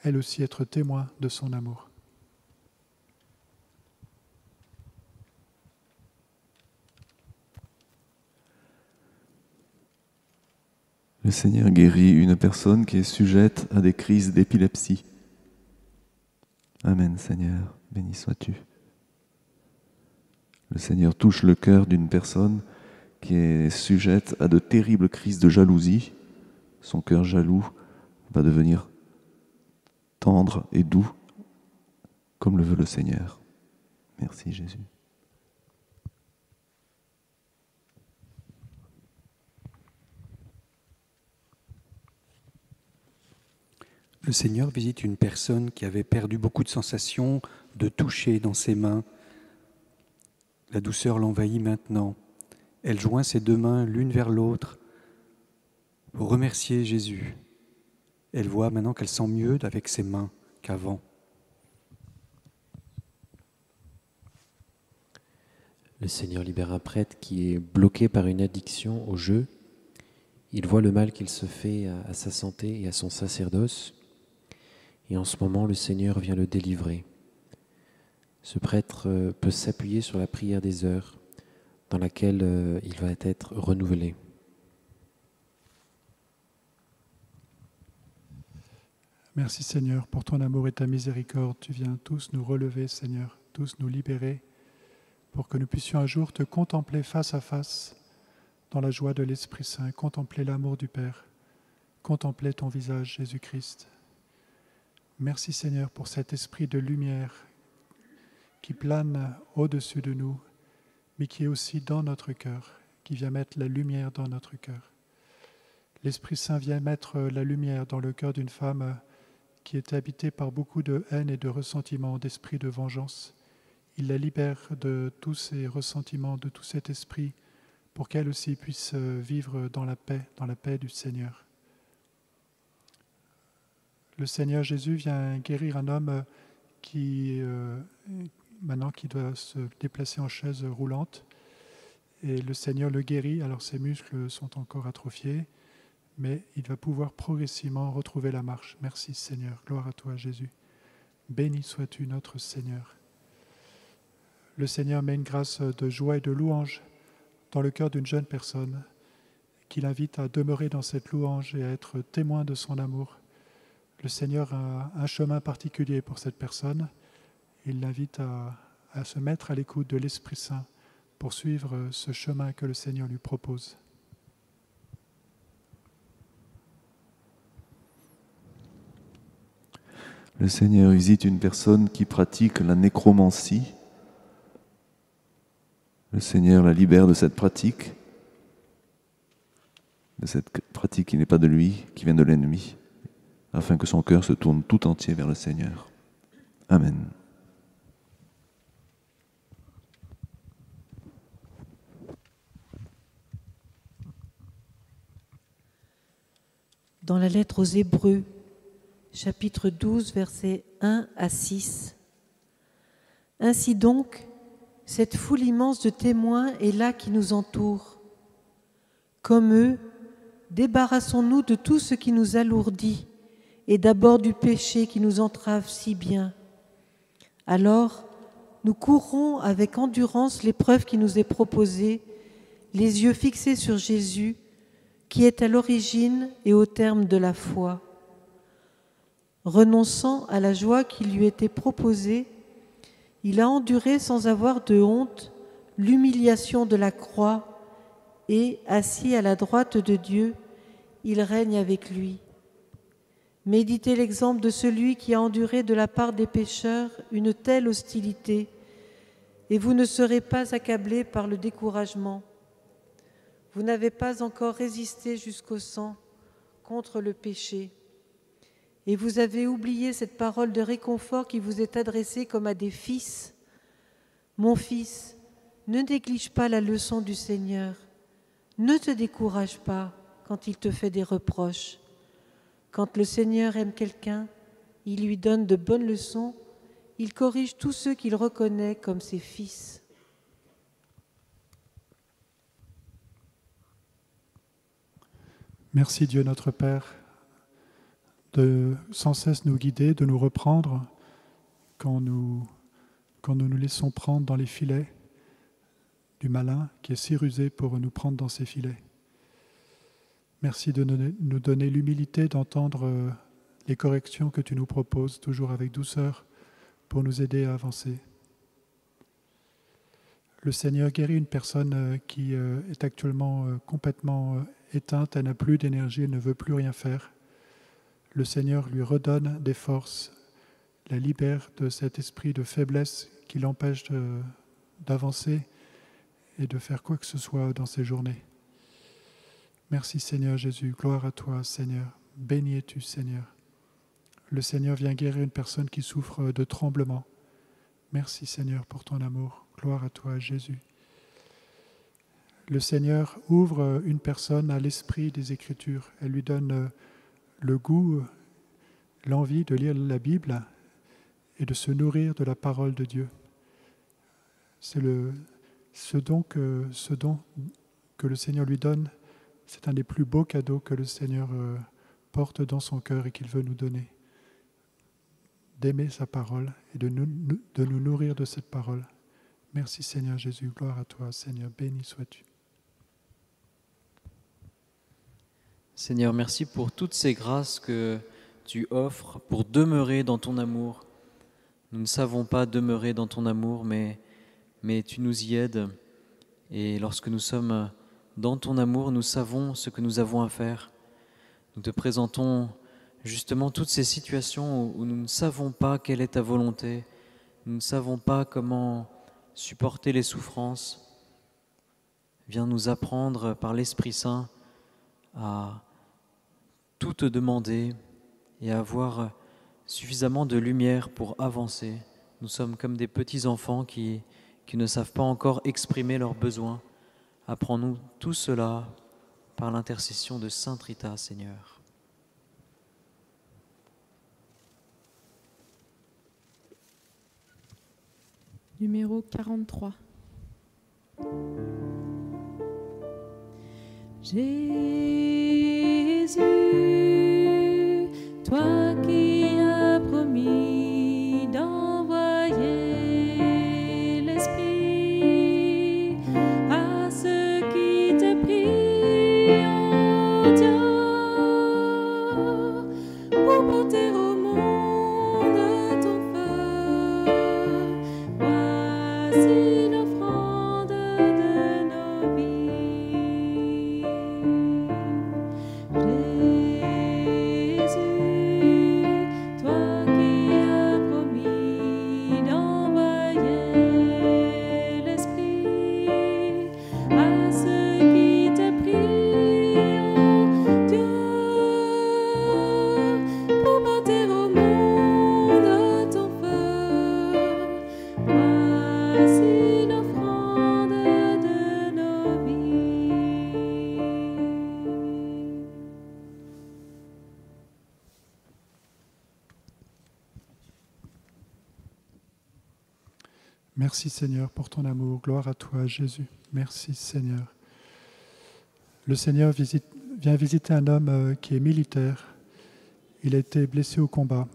elle aussi être témoin de son amour. Le Seigneur guérit une personne qui est sujette à des crises d'épilepsie. Amen, Seigneur, béni sois-tu. Le Seigneur touche le cœur d'une personne qui est sujette à de terribles crises de jalousie. Son cœur jaloux va devenir tendre et doux, comme le veut le Seigneur. Merci, Jésus. Le Seigneur visite une personne qui avait perdu beaucoup de sensations, de toucher dans ses mains. La douceur l'envahit maintenant. Elle joint ses deux mains l'une vers l'autre pour remercier Jésus. Elle voit maintenant qu'elle sent mieux avec ses mains qu'avant. Le Seigneur libère un prêtre qui est bloqué par une addiction au jeu. Il voit le mal qu'il se fait à sa santé et à son sacerdoce. Et en ce moment, le Seigneur vient le délivrer. Ce prêtre peut s'appuyer sur la prière des heures dans laquelle il va être renouvelé. Merci Seigneur pour ton amour et ta miséricorde. Tu viens tous nous relever, Seigneur, tous nous libérer pour que nous puissions un jour te contempler face à face dans la joie de l'Esprit Saint, contempler l'amour du Père, contempler ton visage, Jésus-Christ. Merci Seigneur pour cet esprit de lumière qui plane au-dessus de nous, mais qui est aussi dans notre cœur, qui vient mettre la lumière dans notre cœur. L'Esprit Saint vient mettre la lumière dans le cœur d'une femme qui était habitée par beaucoup de haine et de ressentiment, d'esprit de vengeance. Il la libère de tous ces ressentiments, de tout cet esprit, pour qu'elle aussi puisse vivre dans la paix du Seigneur. Le Seigneur Jésus vient guérir un homme qui doit se déplacer en chaise roulante. Et le Seigneur le guérit, alors ses muscles sont encore atrophiés, mais il va pouvoir progressivement retrouver la marche. Merci Seigneur, gloire à toi Jésus. Béni sois-tu notre Seigneur. Le Seigneur met une grâce de joie et de louange dans le cœur d'une jeune personne qui l'invite à demeurer dans cette louange et à être témoin de son amour. Le Seigneur a un chemin particulier pour cette personne. Il l'invite à se mettre à l'écoute de l'Esprit Saint pour suivre ce chemin que le Seigneur lui propose. Le Seigneur visite une personne qui pratique la nécromancie. Le Seigneur la libère de cette pratique qui n'est pas de lui, qui vient de l'ennemi, afin que son cœur se tourne tout entier vers le Seigneur. Amen. Dans la lettre aux Hébreux, chapitre 12, versets 1 à 6. Ainsi donc, cette foule immense de témoins est là qui nous entoure. Comme eux, débarrassons-nous de tout ce qui nous alourdit et d'abord du péché qui nous entrave si bien. Alors, nous courrons avec endurance l'épreuve qui nous est proposée, les yeux fixés sur Jésus, qui est à l'origine et au terme de la foi. Renonçant à la joie qui lui était proposée, il a enduré sans avoir de honte l'humiliation de la croix et, assis à la droite de Dieu, il règne avec lui. Méditez l'exemple de celui qui a enduré de la part des pécheurs une telle hostilité, et vous ne serez pas accablés par le découragement. Vous n'avez pas encore résisté jusqu'au sang contre le péché, et vous avez oublié cette parole de réconfort qui vous est adressée comme à des fils. Mon fils, ne néglige pas la leçon du Seigneur. Ne te décourage pas quand il te fait des reproches. Quand le Seigneur aime quelqu'un, il lui donne de bonnes leçons, il corrige tous ceux qu'il reconnaît comme ses fils. Merci Dieu notre Père de sans cesse nous guider, de nous reprendre quand nous nous laissons prendre dans les filets du malin qui est si rusé pour nous prendre dans ses filets. Merci de nous donner l'humilité d'entendre les corrections que tu nous proposes, toujours avec douceur, pour nous aider à avancer. Le Seigneur guérit une personne qui est actuellement complètement éteinte, elle n'a plus d'énergie, elle ne veut plus rien faire. Le Seigneur lui redonne des forces, la libère de cet esprit de faiblesse qui l'empêche d'avancer et de faire quoi que ce soit dans ses journées. Merci Seigneur Jésus, gloire à toi Seigneur, béni es-tu Seigneur. Le Seigneur vient guérir une personne qui souffre de tremblement. Merci Seigneur pour ton amour, gloire à toi Jésus. Le Seigneur ouvre une personne à l'esprit des Écritures, elle lui donne le goût, l'envie de lire la Bible et de se nourrir de la parole de Dieu. C'est ce don que le Seigneur lui donne. C'est un des plus beaux cadeaux que le Seigneur porte dans son cœur et qu'il veut nous donner. D'aimer sa parole et de nous nourrir de cette parole. Merci Seigneur Jésus, gloire à toi Seigneur, béni sois-tu. Seigneur, merci pour toutes ces grâces que tu offres pour demeurer dans ton amour. Nous ne savons pas demeurer dans ton amour, mais tu nous y aides. Et lorsque nous sommes dans ton amour, nous savons ce que nous avons à faire. Nous te présentons justement toutes ces situations où nous ne savons pas quelle est ta volonté, nous ne savons pas comment supporter les souffrances. Viens nous apprendre par l'Esprit Saint à tout te demander et à avoir suffisamment de lumière pour avancer. Nous sommes comme des petits enfants qui ne savent pas encore exprimer leurs besoins. Apprends-nous tout cela par l'intercession de Sainte Rita, Seigneur. Numéro 43. Jésus, toi qui as promis d'envoyer l'Esprit à ceux qui te prient, ô Dieu, pour porter au monde ton feu. Voici l'offrande de nos vies. Jésus, toi qui as promis d'envoyer l'Esprit à ceux qui te prient, ô Dieu, pour porter au monde ton feu. Voici l'offrande de nos vies. Merci Seigneur pour ton amour, gloire à toi Jésus. Merci Seigneur. Le Seigneur vient visiter un homme qui est militaire. Il a été blessé au combat.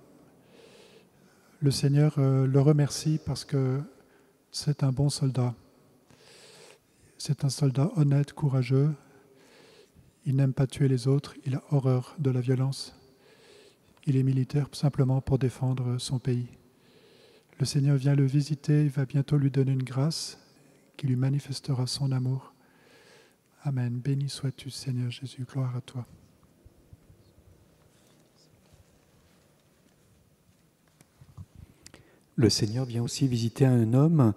Le Seigneur le remercie parce que c'est un bon soldat. C'est un soldat honnête, courageux. Il n'aime pas tuer les autres, il a horreur de la violence. Il est militaire simplement pour défendre son pays. Le Seigneur vient le visiter, il va bientôt lui donner une grâce qui lui manifestera son amour. Amen. Béni sois-tu, Seigneur Jésus. Gloire à toi. Le Seigneur vient aussi visiter un homme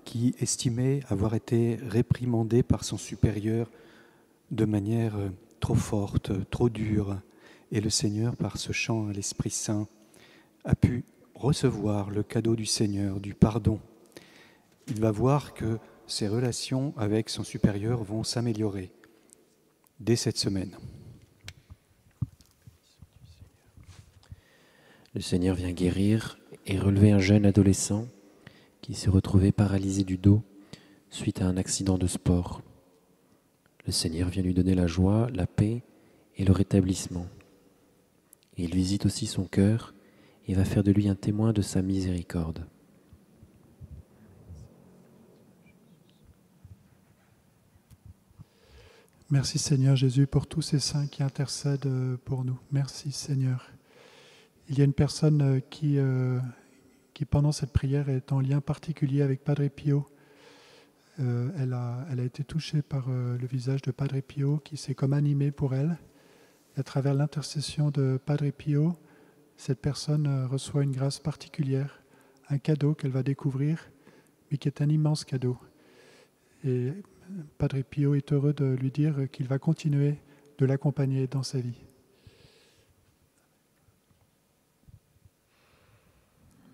qui estimait avoir été réprimandé par son supérieur de manière trop forte, trop dure. Et le Seigneur, par ce chant à l'Esprit Saint, a pu recevoir le cadeau du Seigneur, du pardon. Il va voir que ses relations avec son supérieur vont s'améliorer dès cette semaine. Le Seigneur vient guérir et relever un jeune adolescent qui s'est retrouvé paralysé du dos suite à un accident de sport. Le Seigneur vient lui donner la joie, la paix et le rétablissement. Et il visite aussi son cœur et va faire de lui un témoin de sa miséricorde. Merci Seigneur Jésus pour tous ces saints qui intercèdent pour nous. Merci Seigneur. Il y a une personne qui pendant cette prière est en lien particulier avec Padre Pio. Elle a été touchée par le visage de Padre Pio qui s'est comme animé pour elle. Et à travers l'intercession de Padre Pio, cette personne reçoit une grâce particulière, un cadeau qu'elle va découvrir, mais qui est un immense cadeau. Et Padre Pio est heureux de lui dire qu'il va continuer de l'accompagner dans sa vie.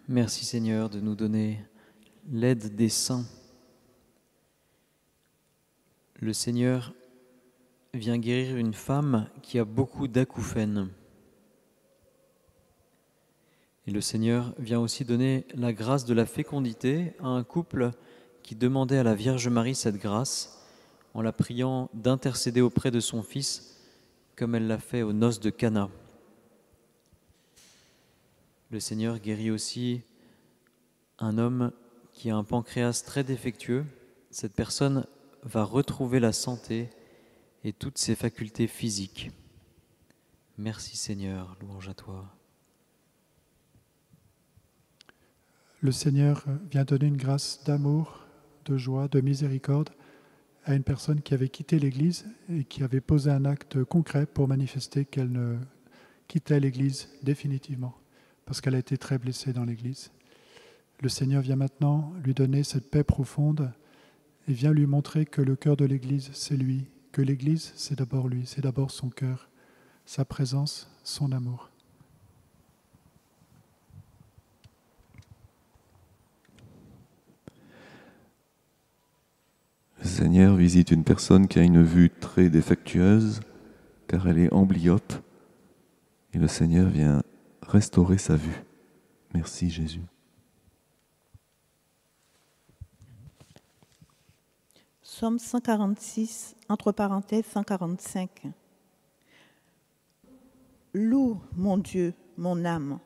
Merci Seigneur de nous donner l'aide des saints. Le Seigneur vient guérir une femme qui a beaucoup d'acouphènes. Et le Seigneur vient aussi donner la grâce de la fécondité à un couple qui demandait à la Vierge Marie cette grâce en la priant d'intercéder auprès de son Fils comme elle l'a fait aux noces de Cana. Le Seigneur guérit aussi un homme qui a un pancréas très défectueux. Cette personne va retrouver la santé et toutes ses facultés physiques. Merci Seigneur, louange à toi. Le Seigneur vient donner une grâce d'amour, de joie, de miséricorde à une personne qui avait quitté l'Église et qui avait posé un acte concret pour manifester qu'elle ne quittait l'Église définitivement, parce qu'elle a été très blessée dans l'Église. Le Seigneur vient maintenant lui donner cette paix profonde et vient lui montrer que le cœur de l'Église, c'est lui, que l'Église, c'est d'abord lui, c'est d'abord son cœur, sa présence, son amour. Le Seigneur visite une personne qui a une vue très défectueuse, car elle est amblyope, et le Seigneur vient restaurer sa vue. Merci Jésus. Psaume 146, entre parenthèses 145. Loue mon Dieu, mon âme.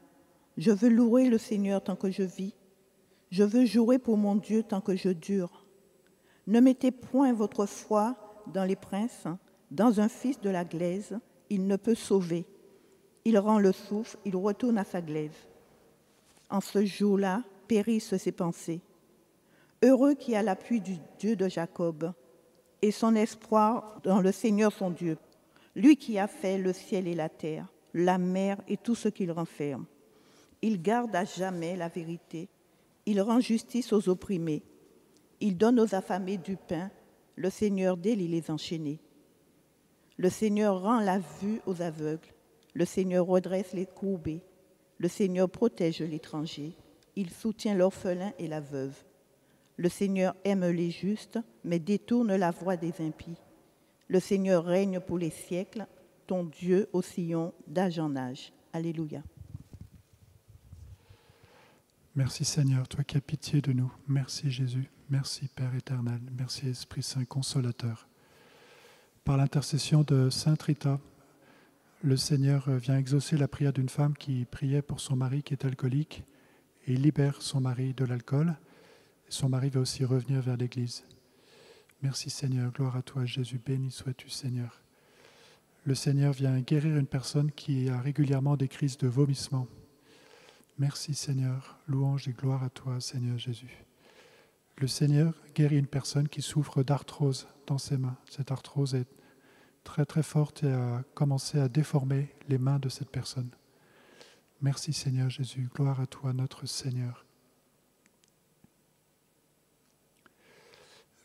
Je veux louer le Seigneur tant que je vis. Je veux jouer pour mon Dieu tant que je dure. Ne mettez point votre foi dans les princes, dans un fils de la glaise, il ne peut sauver. Il rend le souffle, il retourne à sa glaise. En ce jour-là, périssent ses pensées. Heureux qui a l'appui du Dieu de Jacob et son espoir dans le Seigneur son Dieu, lui qui a fait le ciel et la terre, la mer et tout ce qu'il renferme. Il garde à jamais la vérité, il rend justice aux opprimés, il donne aux affamés du pain, le Seigneur délie les enchaînés. Le Seigneur rend la vue aux aveugles, le Seigneur redresse les courbés, le Seigneur protège l'étranger, il soutient l'orphelin et la veuve. Le Seigneur aime les justes, mais détourne la voie des impies. Le Seigneur règne pour les siècles, ton Dieu au Sion d'âge en âge. Alléluia. Merci Seigneur, toi qui as pitié de nous. Merci Jésus. Merci Père éternel. Merci Esprit Saint consolateur. Par l'intercession de Sainte Rita, le Seigneur vient exaucer la prière d'une femme qui priait pour son mari qui est alcoolique et il libère son mari de l'alcool. Son mari va aussi revenir vers l'Église. Merci Seigneur, gloire à toi Jésus, béni sois-tu Seigneur. Le Seigneur vient guérir une personne qui a régulièrement des crises de vomissement. Merci Seigneur, louange et gloire à toi Seigneur Jésus. Le Seigneur guérit une personne qui souffre d'arthrose dans ses mains. Cette arthrose est très très forte et a commencé à déformer les mains de cette personne. Merci Seigneur Jésus, gloire à toi notre Seigneur.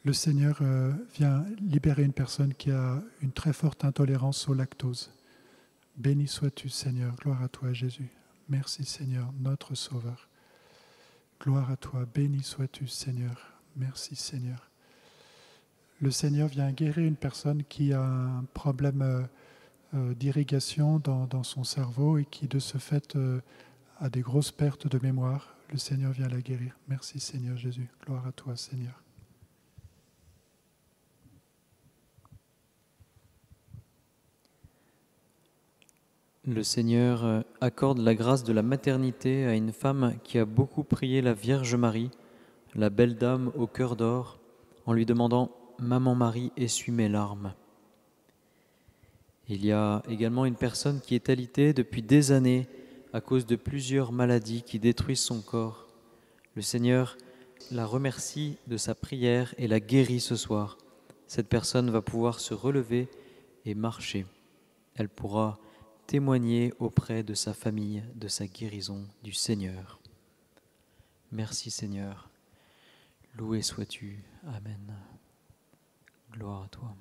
Le Seigneur vient libérer une personne qui a une très forte intolérance au lactose. Béni sois-tu Seigneur, gloire à toi Jésus. Merci Seigneur, notre Sauveur. Gloire à toi, béni sois-tu Seigneur. Merci Seigneur. Le Seigneur vient guérir une personne qui a un problème d'irrigation dans son cerveau et qui de ce fait a des grosses pertes de mémoire. Le Seigneur vient la guérir. Merci Seigneur Jésus. Gloire à toi Seigneur. Le Seigneur accorde la grâce de la maternité à une femme qui a beaucoup prié la Vierge Marie, la belle dame au cœur d'or, en lui demandant « Maman Marie, essuie mes larmes ». Il y a également une personne qui est alitée depuis des années à cause de plusieurs maladies qui détruisent son corps. Le Seigneur la remercie de sa prière et la guérit ce soir. Cette personne va pouvoir se relever et marcher. Elle pourra témoigner auprès de sa famille de sa guérison du Seigneur. Merci Seigneur. Loué sois-tu. Amen. Gloire à toi.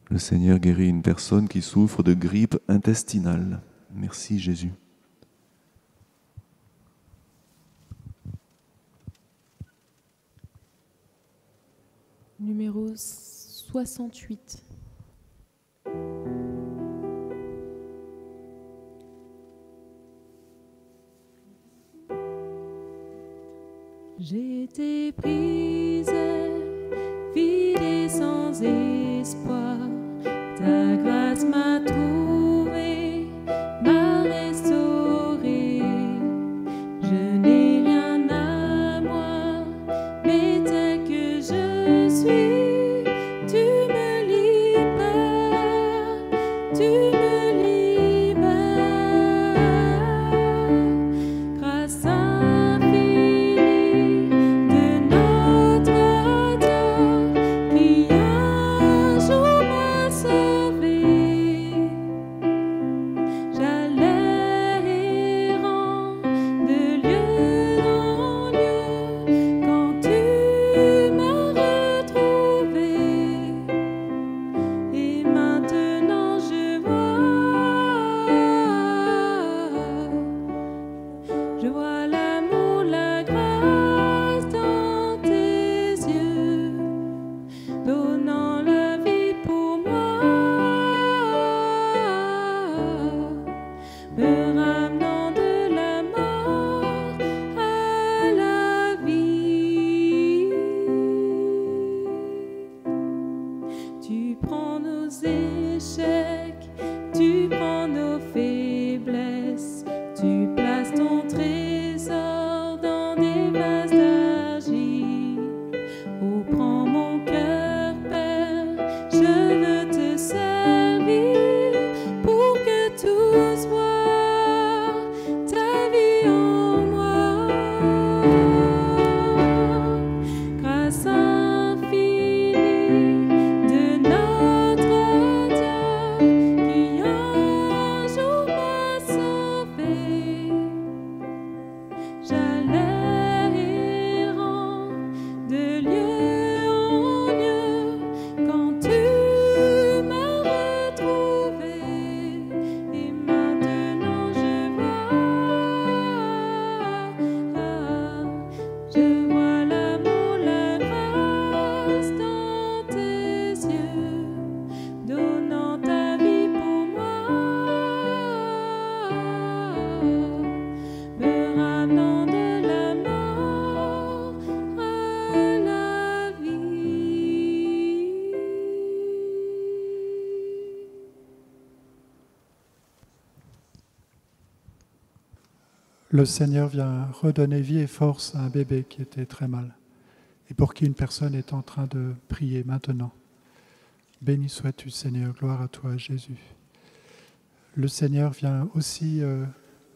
Le Seigneur guérit une personne qui souffre de grippe intestinale. Merci Jésus. Numéro 68. J'ai été prise, vide et sans espoir. Ta grâce m'a trouvée, m'a restaurée. Je n'ai rien à moi, mais tel que je suis, tu me libères, tu me libères. Grâce infinie de notre Dieu qui un jour m'a sauvé. J'allais errant de lieu en lieu quand tu m'as retrouvé. Et maintenant je vois l'amour, la grâce dans tes yeux, donnant la vie pour moi, me ramenant de la mort à la vie. Tu prends nos échecs, tu prends nos faiblesses, tu places ton trésor dans des vases d'argile. Oh, prends mon cœur, Père, je veux te servir pour que tout soit ta vie en moi. Grâce infinie de notre Dieu qui un jour m'a sauvé. J'allais errant de lieu en lieu quand tu m'as retrouvé. Et maintenant je vois l'amour, la grâce dans tes yeux, donnant ta vie pour moi, me ramenant de la mort à la vie. Le Seigneur vient redonner vie et force à un bébé qui était très mal et pour qui une personne est en train de prier maintenant. Béni sois-tu Seigneur, gloire à toi Jésus. Le Seigneur vient aussi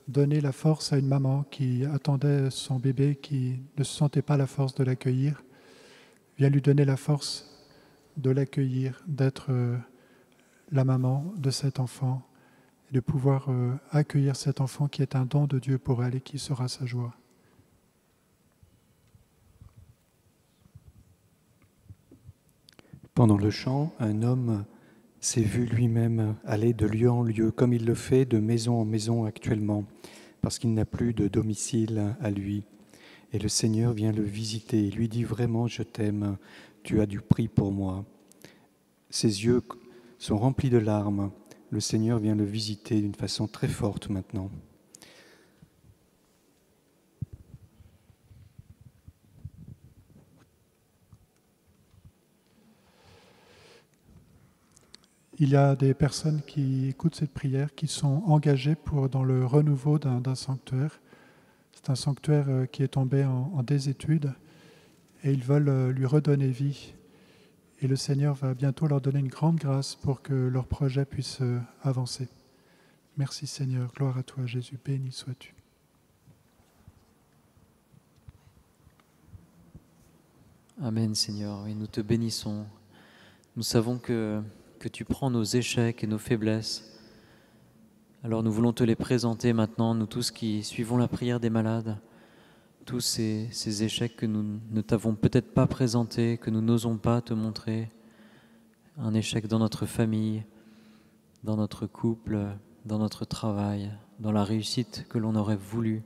donner la force à une maman qui attendait son bébé, qui ne se sentait pas la force de l'accueillir. Viens lui donner la force de l'accueillir, d'être la maman de cet enfant, et de pouvoir accueillir cet enfant qui est un don de Dieu pour elle et qui sera sa joie. Pendant le chant, un homme s'est vu lui-même aller de lieu en lieu, comme il le fait de maison en maison actuellement, parce qu'il n'a plus de domicile à lui. Et le Seigneur vient le visiter et lui dit vraiment « Je t'aime, tu as du prix pour moi ». Ses yeux sont remplis de larmes. Le Seigneur vient le visiter d'une façon très forte maintenant. Il y a des personnes qui écoutent cette prière, qui sont engagées dans le renouveau d'un sanctuaire. C'est un sanctuaire qui est tombé en désuétude et ils veulent lui redonner vie. Et le Seigneur va bientôt leur donner une grande grâce pour que leur projet puisse avancer. Merci Seigneur, gloire à toi Jésus, béni sois-tu. Amen Seigneur, et nous te bénissons. Nous savons que tu prends nos échecs et nos faiblesses. Alors nous voulons te les présenter maintenant, nous tous qui suivons la prière des malades, tous ces échecs que nous ne t'avons peut-être pas présentés, que nous n'osons pas te montrer, un échec dans notre famille, dans notre couple, dans notre travail, dans la réussite que l'on aurait voulu.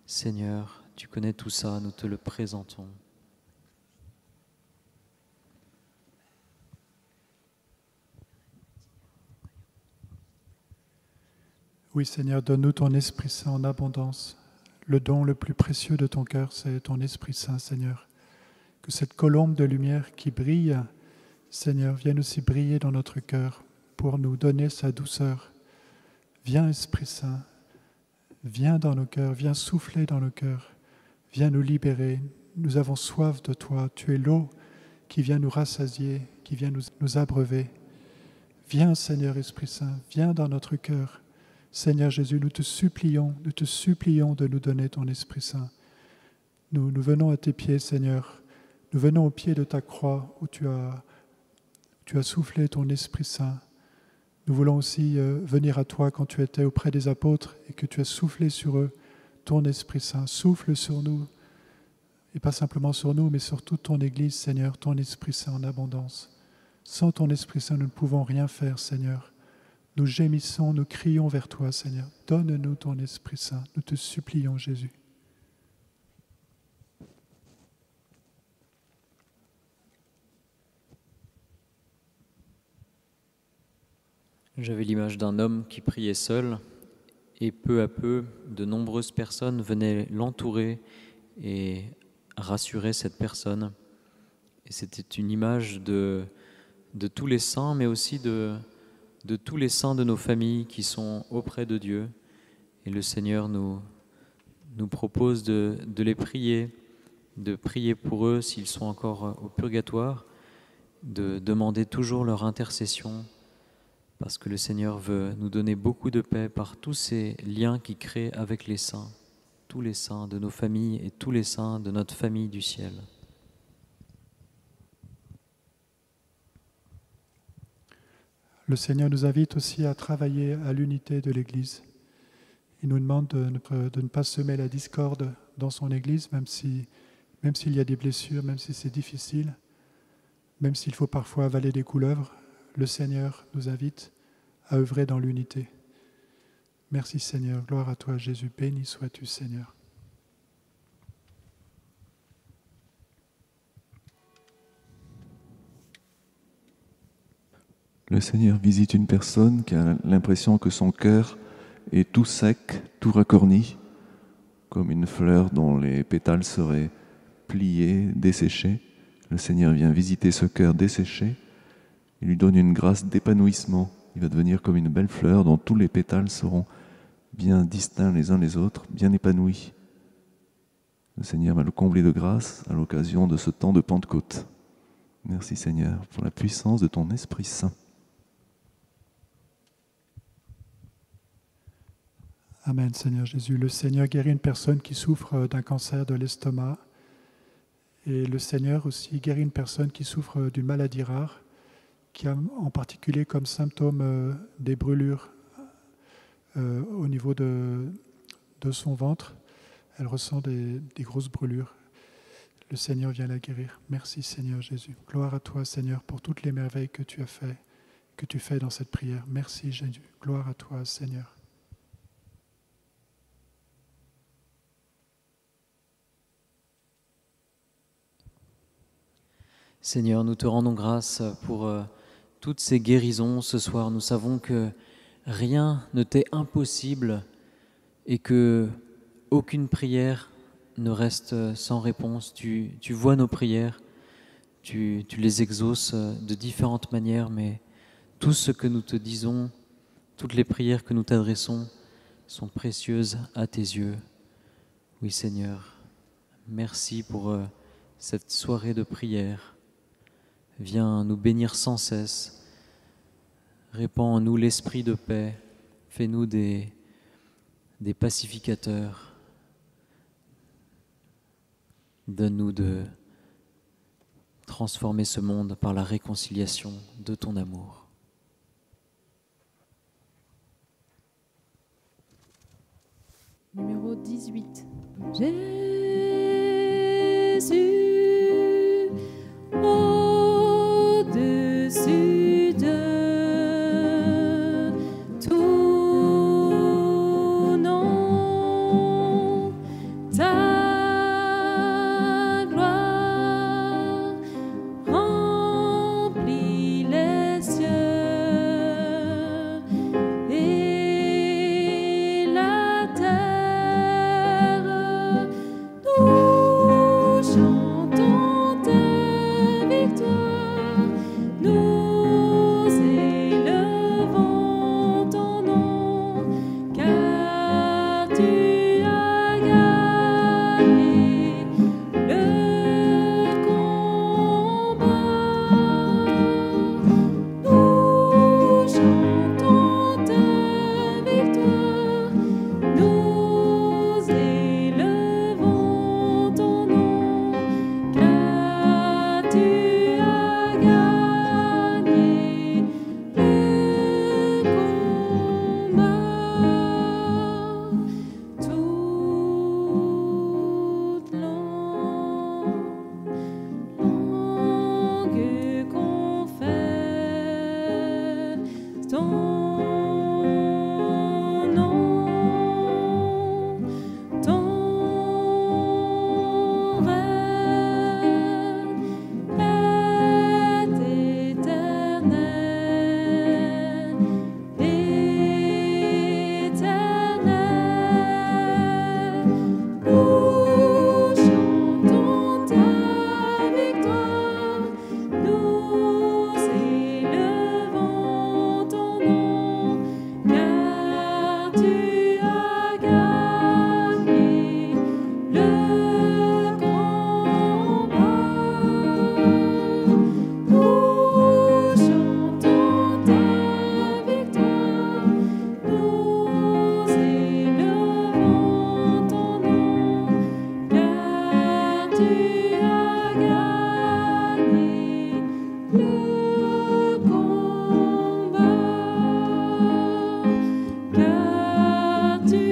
Seigneur, tu connais tout ça, nous te le présentons. Oui Seigneur, donne-nous ton Esprit Saint en abondance. Le don le plus précieux de ton cœur, c'est ton Esprit Saint, Seigneur. Que cette colombe de lumière qui brille, Seigneur, vienne aussi briller dans notre cœur pour nous donner sa douceur. Viens Esprit Saint, viens dans nos cœurs, viens souffler dans nos cœurs, viens nous libérer. Nous avons soif de toi, tu es l'eau qui vient nous rassasier, qui vient nous abreuver. Viens Seigneur Esprit Saint, viens dans notre cœur. Seigneur Jésus, nous te supplions de nous donner ton Esprit Saint. Nous venons à tes pieds, Seigneur. Nous venons au pied de ta croix où tu as soufflé ton Esprit Saint. Nous voulons aussi venir à toi quand tu étais auprès des apôtres et que tu as soufflé sur eux ton Esprit Saint. Souffle sur nous, et pas simplement sur nous, mais sur toute ton Église, Seigneur, ton Esprit Saint en abondance. Sans ton Esprit Saint, nous ne pouvons rien faire, Seigneur. Nous gémissons, nous crions vers toi, Seigneur. Donne-nous ton Esprit Saint. Nous te supplions, Jésus. J'avais l'image d'un homme qui priait seul et peu à peu, de nombreuses personnes venaient l'entourer et rassurer cette personne. Et c'était une image de tous les saints, mais aussi de tous les saints de nos familles qui sont auprès de Dieu. Et le Seigneur nous propose de les prier, de prier pour eux s'ils sont encore au purgatoire, de demander toujours leur intercession, parce que le Seigneur veut nous donner beaucoup de paix par tous ces liens qu'il crée avec les saints, tous les saints de nos familles et tous les saints de notre famille du ciel. Le Seigneur nous invite aussi à travailler à l'unité de l'Église. Il nous demande de ne pas semer la discorde dans son Église, même s'il y a des blessures, même si c'est difficile, même s'il faut parfois avaler des couleuvres. Le Seigneur nous invite à œuvrer dans l'unité. Merci Seigneur, gloire à toi Jésus, béni sois-tu Seigneur. Le Seigneur visite une personne qui a l'impression que son cœur est tout sec, tout racorni, comme une fleur dont les pétales seraient pliés, desséchés. Le Seigneur vient visiter ce cœur desséché. Il lui donne une grâce d'épanouissement. Il va devenir comme une belle fleur dont tous les pétales seront bien distincts les uns les autres, bien épanouis. Le Seigneur va le combler de grâce à l'occasion de ce temps de Pentecôte. Merci Seigneur pour la puissance de ton Esprit Saint. Amen, Seigneur Jésus. Le Seigneur guérit une personne qui souffre d'un cancer de l'estomac. Et le Seigneur aussi guérit une personne qui souffre d'une maladie rare, qui a en particulier comme symptôme des brûlures au niveau de son ventre. Elle ressent des grosses brûlures. Le Seigneur vient la guérir. Merci Seigneur Jésus. Gloire à toi Seigneur pour toutes les merveilles que tu as fait, que tu fais dans cette prière. Merci Jésus. Gloire à toi Seigneur. Seigneur, nous te rendons grâce pour toutes ces guérisons ce soir. Nous savons que rien ne t'est impossible et que aucune prière ne reste sans réponse. Tu vois nos prières, tu les exauces de différentes manières, mais tout ce que nous te disons, toutes les prières que nous t'adressons sont précieuses à tes yeux. Oui Seigneur, merci pour cette soirée de prière. Viens nous bénir sans cesse, répands en nous l'esprit de paix, fais-nous des pacificateurs. Donne-nous de transformer ce monde par la réconciliation de ton amour. Numéro 18. Jésus, au-dessus de tout nom, ta gloire remplit les cieux et la terre. Nous chantons ta victoire, nous élevons ton nom, car tu as gagné le combat. Nous chantons ta victoire, nous élevons ton nom, car tu as gagné le combat. Toute langue confesse ton nom, ton règne est éternel, éternel. Nous chantons ta victoire, nous élevons ton nom, car tu as gagné le combat. Nous chantons ta victoire, nous élevons ton nom, car tu as gagné le combat, car tu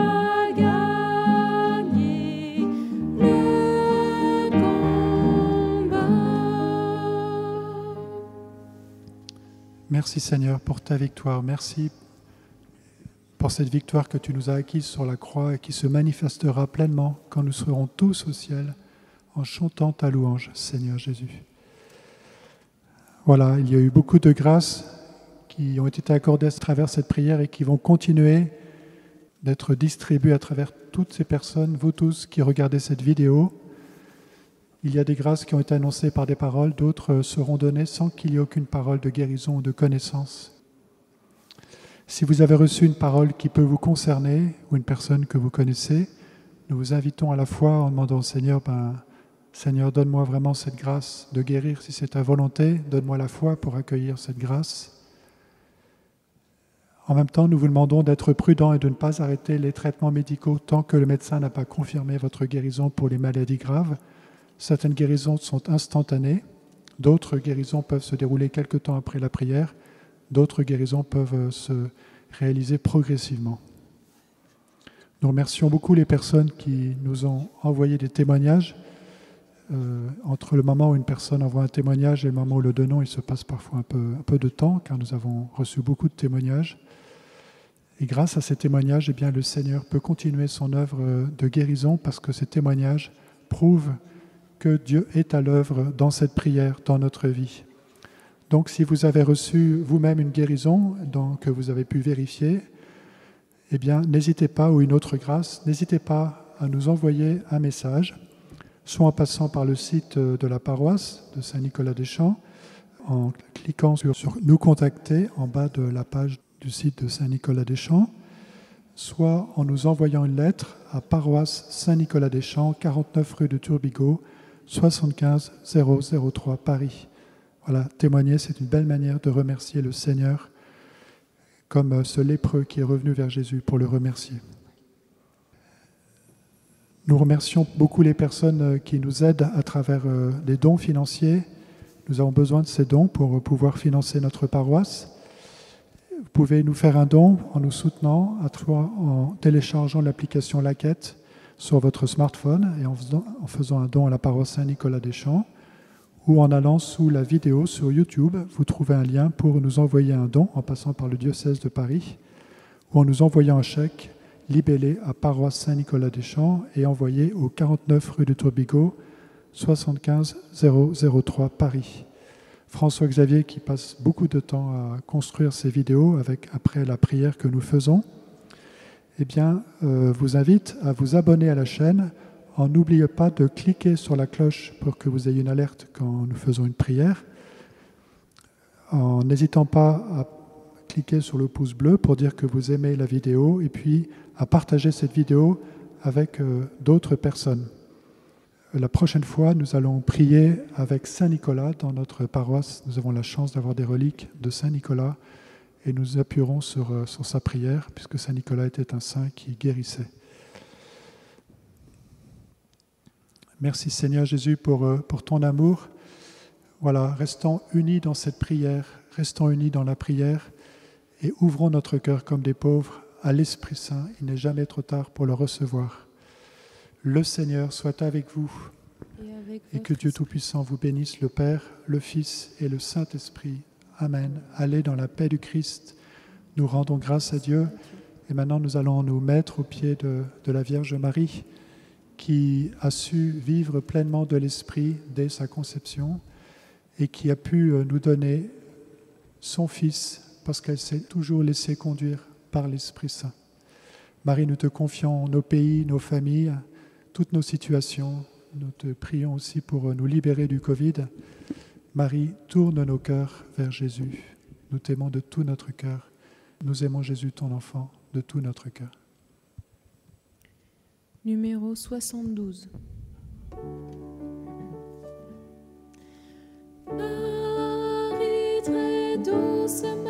as gagné le combat. Merci Seigneur pour ta victoire. Merci pour cette victoire que tu nous as acquise sur la croix et qui se manifestera pleinement quand nous serons tous au ciel en chantant ta louange, Seigneur Jésus. Voilà, il y a eu beaucoup de grâces qui ont été accordées à travers cette prière et qui vont continuer d'être distribuées à travers toutes ces personnes, vous tous qui regardez cette vidéo. Il y a des grâces qui ont été annoncées par des paroles, d'autres seront données sans qu'il y ait aucune parole de guérison ou de connaissance. Si vous avez reçu une parole qui peut vous concerner ou une personne que vous connaissez, nous vous invitons à la foi en demandant au Seigneur, Seigneur, donne-moi vraiment cette grâce de guérir si c'est ta volonté, donne-moi la foi pour accueillir cette grâce. En même temps, nous vous demandons d'être prudents et de ne pas arrêter les traitements médicaux tant que le médecin n'a pas confirmé votre guérison pour les maladies graves. Certaines guérisons sont instantanées, d'autres guérisons peuvent se dérouler quelque temps après la prière, d'autres guérisons peuvent se réaliser progressivement. Nous remercions beaucoup les personnes qui nous ont envoyé des témoignages. Entre le moment où une personne envoie un témoignage et le moment où le donnons, il se passe parfois un peu de temps, car nous avons reçu beaucoup de témoignages. Et grâce à ces témoignages, eh bien, le Seigneur peut continuer son œuvre de guérison, parce que ces témoignages prouvent que Dieu est à l'œuvre dans cette prière, dans notre vie. Donc, si vous avez reçu vous-même une guérison que vous avez pu vérifier, eh bien, n'hésitez pas, ou une autre grâce, n'hésitez pas à nous envoyer un message, soit en passant par le site de la paroisse de Saint-Nicolas-des-Champs, en cliquant sur « Nous contacter » en bas de la page du site de Saint-Nicolas-des-Champs, soit en nous envoyant une lettre à paroisse Saint-Nicolas-des-Champs, 49 rue de Turbigo, 75 003 Paris. Voilà, témoigner, c'est une belle manière de remercier le Seigneur, comme ce lépreux qui est revenu vers Jésus pour le remercier. Nous remercions beaucoup les personnes qui nous aident à travers les dons financiers. Nous avons besoin de ces dons pour pouvoir financer notre paroisse. Vous pouvez nous faire un don en nous soutenant, en téléchargeant l'application Laquette sur votre smartphone et en faisant un don à la paroisse Saint-Nicolas-des-Champs, ou en allant sous la vidéo sur YouTube, vous trouvez un lien pour nous envoyer un don en passant par le diocèse de Paris, ou en nous envoyant un chèque libellé à paroisse Saint-Nicolas-des-Champs et envoyé au 49 rue de Turbigo, 75 003 Paris. François Xavier, qui passe beaucoup de temps à construire ces vidéos après la prière que nous faisons, eh bien, vous invite à vous abonner à la chaîne. N'oubliez pas de cliquer sur la cloche pour que vous ayez une alerte quand nous faisons une prière. En n'hésitant pas à cliquer sur le pouce bleu pour dire que vous aimez la vidéo et puis à partager cette vidéo avec d'autres personnes. La prochaine fois, nous allons prier avec Saint Nicolas dans notre paroisse. Nous avons la chance d'avoir des reliques de Saint Nicolas et nous appuierons sur sa prière, puisque Saint Nicolas était un saint qui guérissait. Merci Seigneur Jésus pour ton amour. Voilà, restons unis dans cette prière, restons unis dans la prière et ouvrons notre cœur comme des pauvres à l'Esprit Saint. Il n'est jamais trop tard pour le recevoir. Le Seigneur soit avec vous et que Dieu Tout-Puissant vous bénisse, le Père, le Fils et le Saint-Esprit. Amen. Allez dans la paix du Christ. Nous rendons grâce à Dieu. Et maintenant, nous allons nous mettre aux pieds de la Vierge Marie, qui a su vivre pleinement de l'Esprit dès sa conception et qui a pu nous donner son Fils parce qu'elle s'est toujours laissée conduire par l'Esprit Saint. Marie, nous te confions nos pays, nos familles, toutes nos situations. Nous te prions aussi pour nous libérer du Covid. Marie, tourne nos cœurs vers Jésus. Nous t'aimons de tout notre cœur. Nous aimons Jésus, ton enfant, de tout notre cœur. Numéro 72. Marie, très doucement.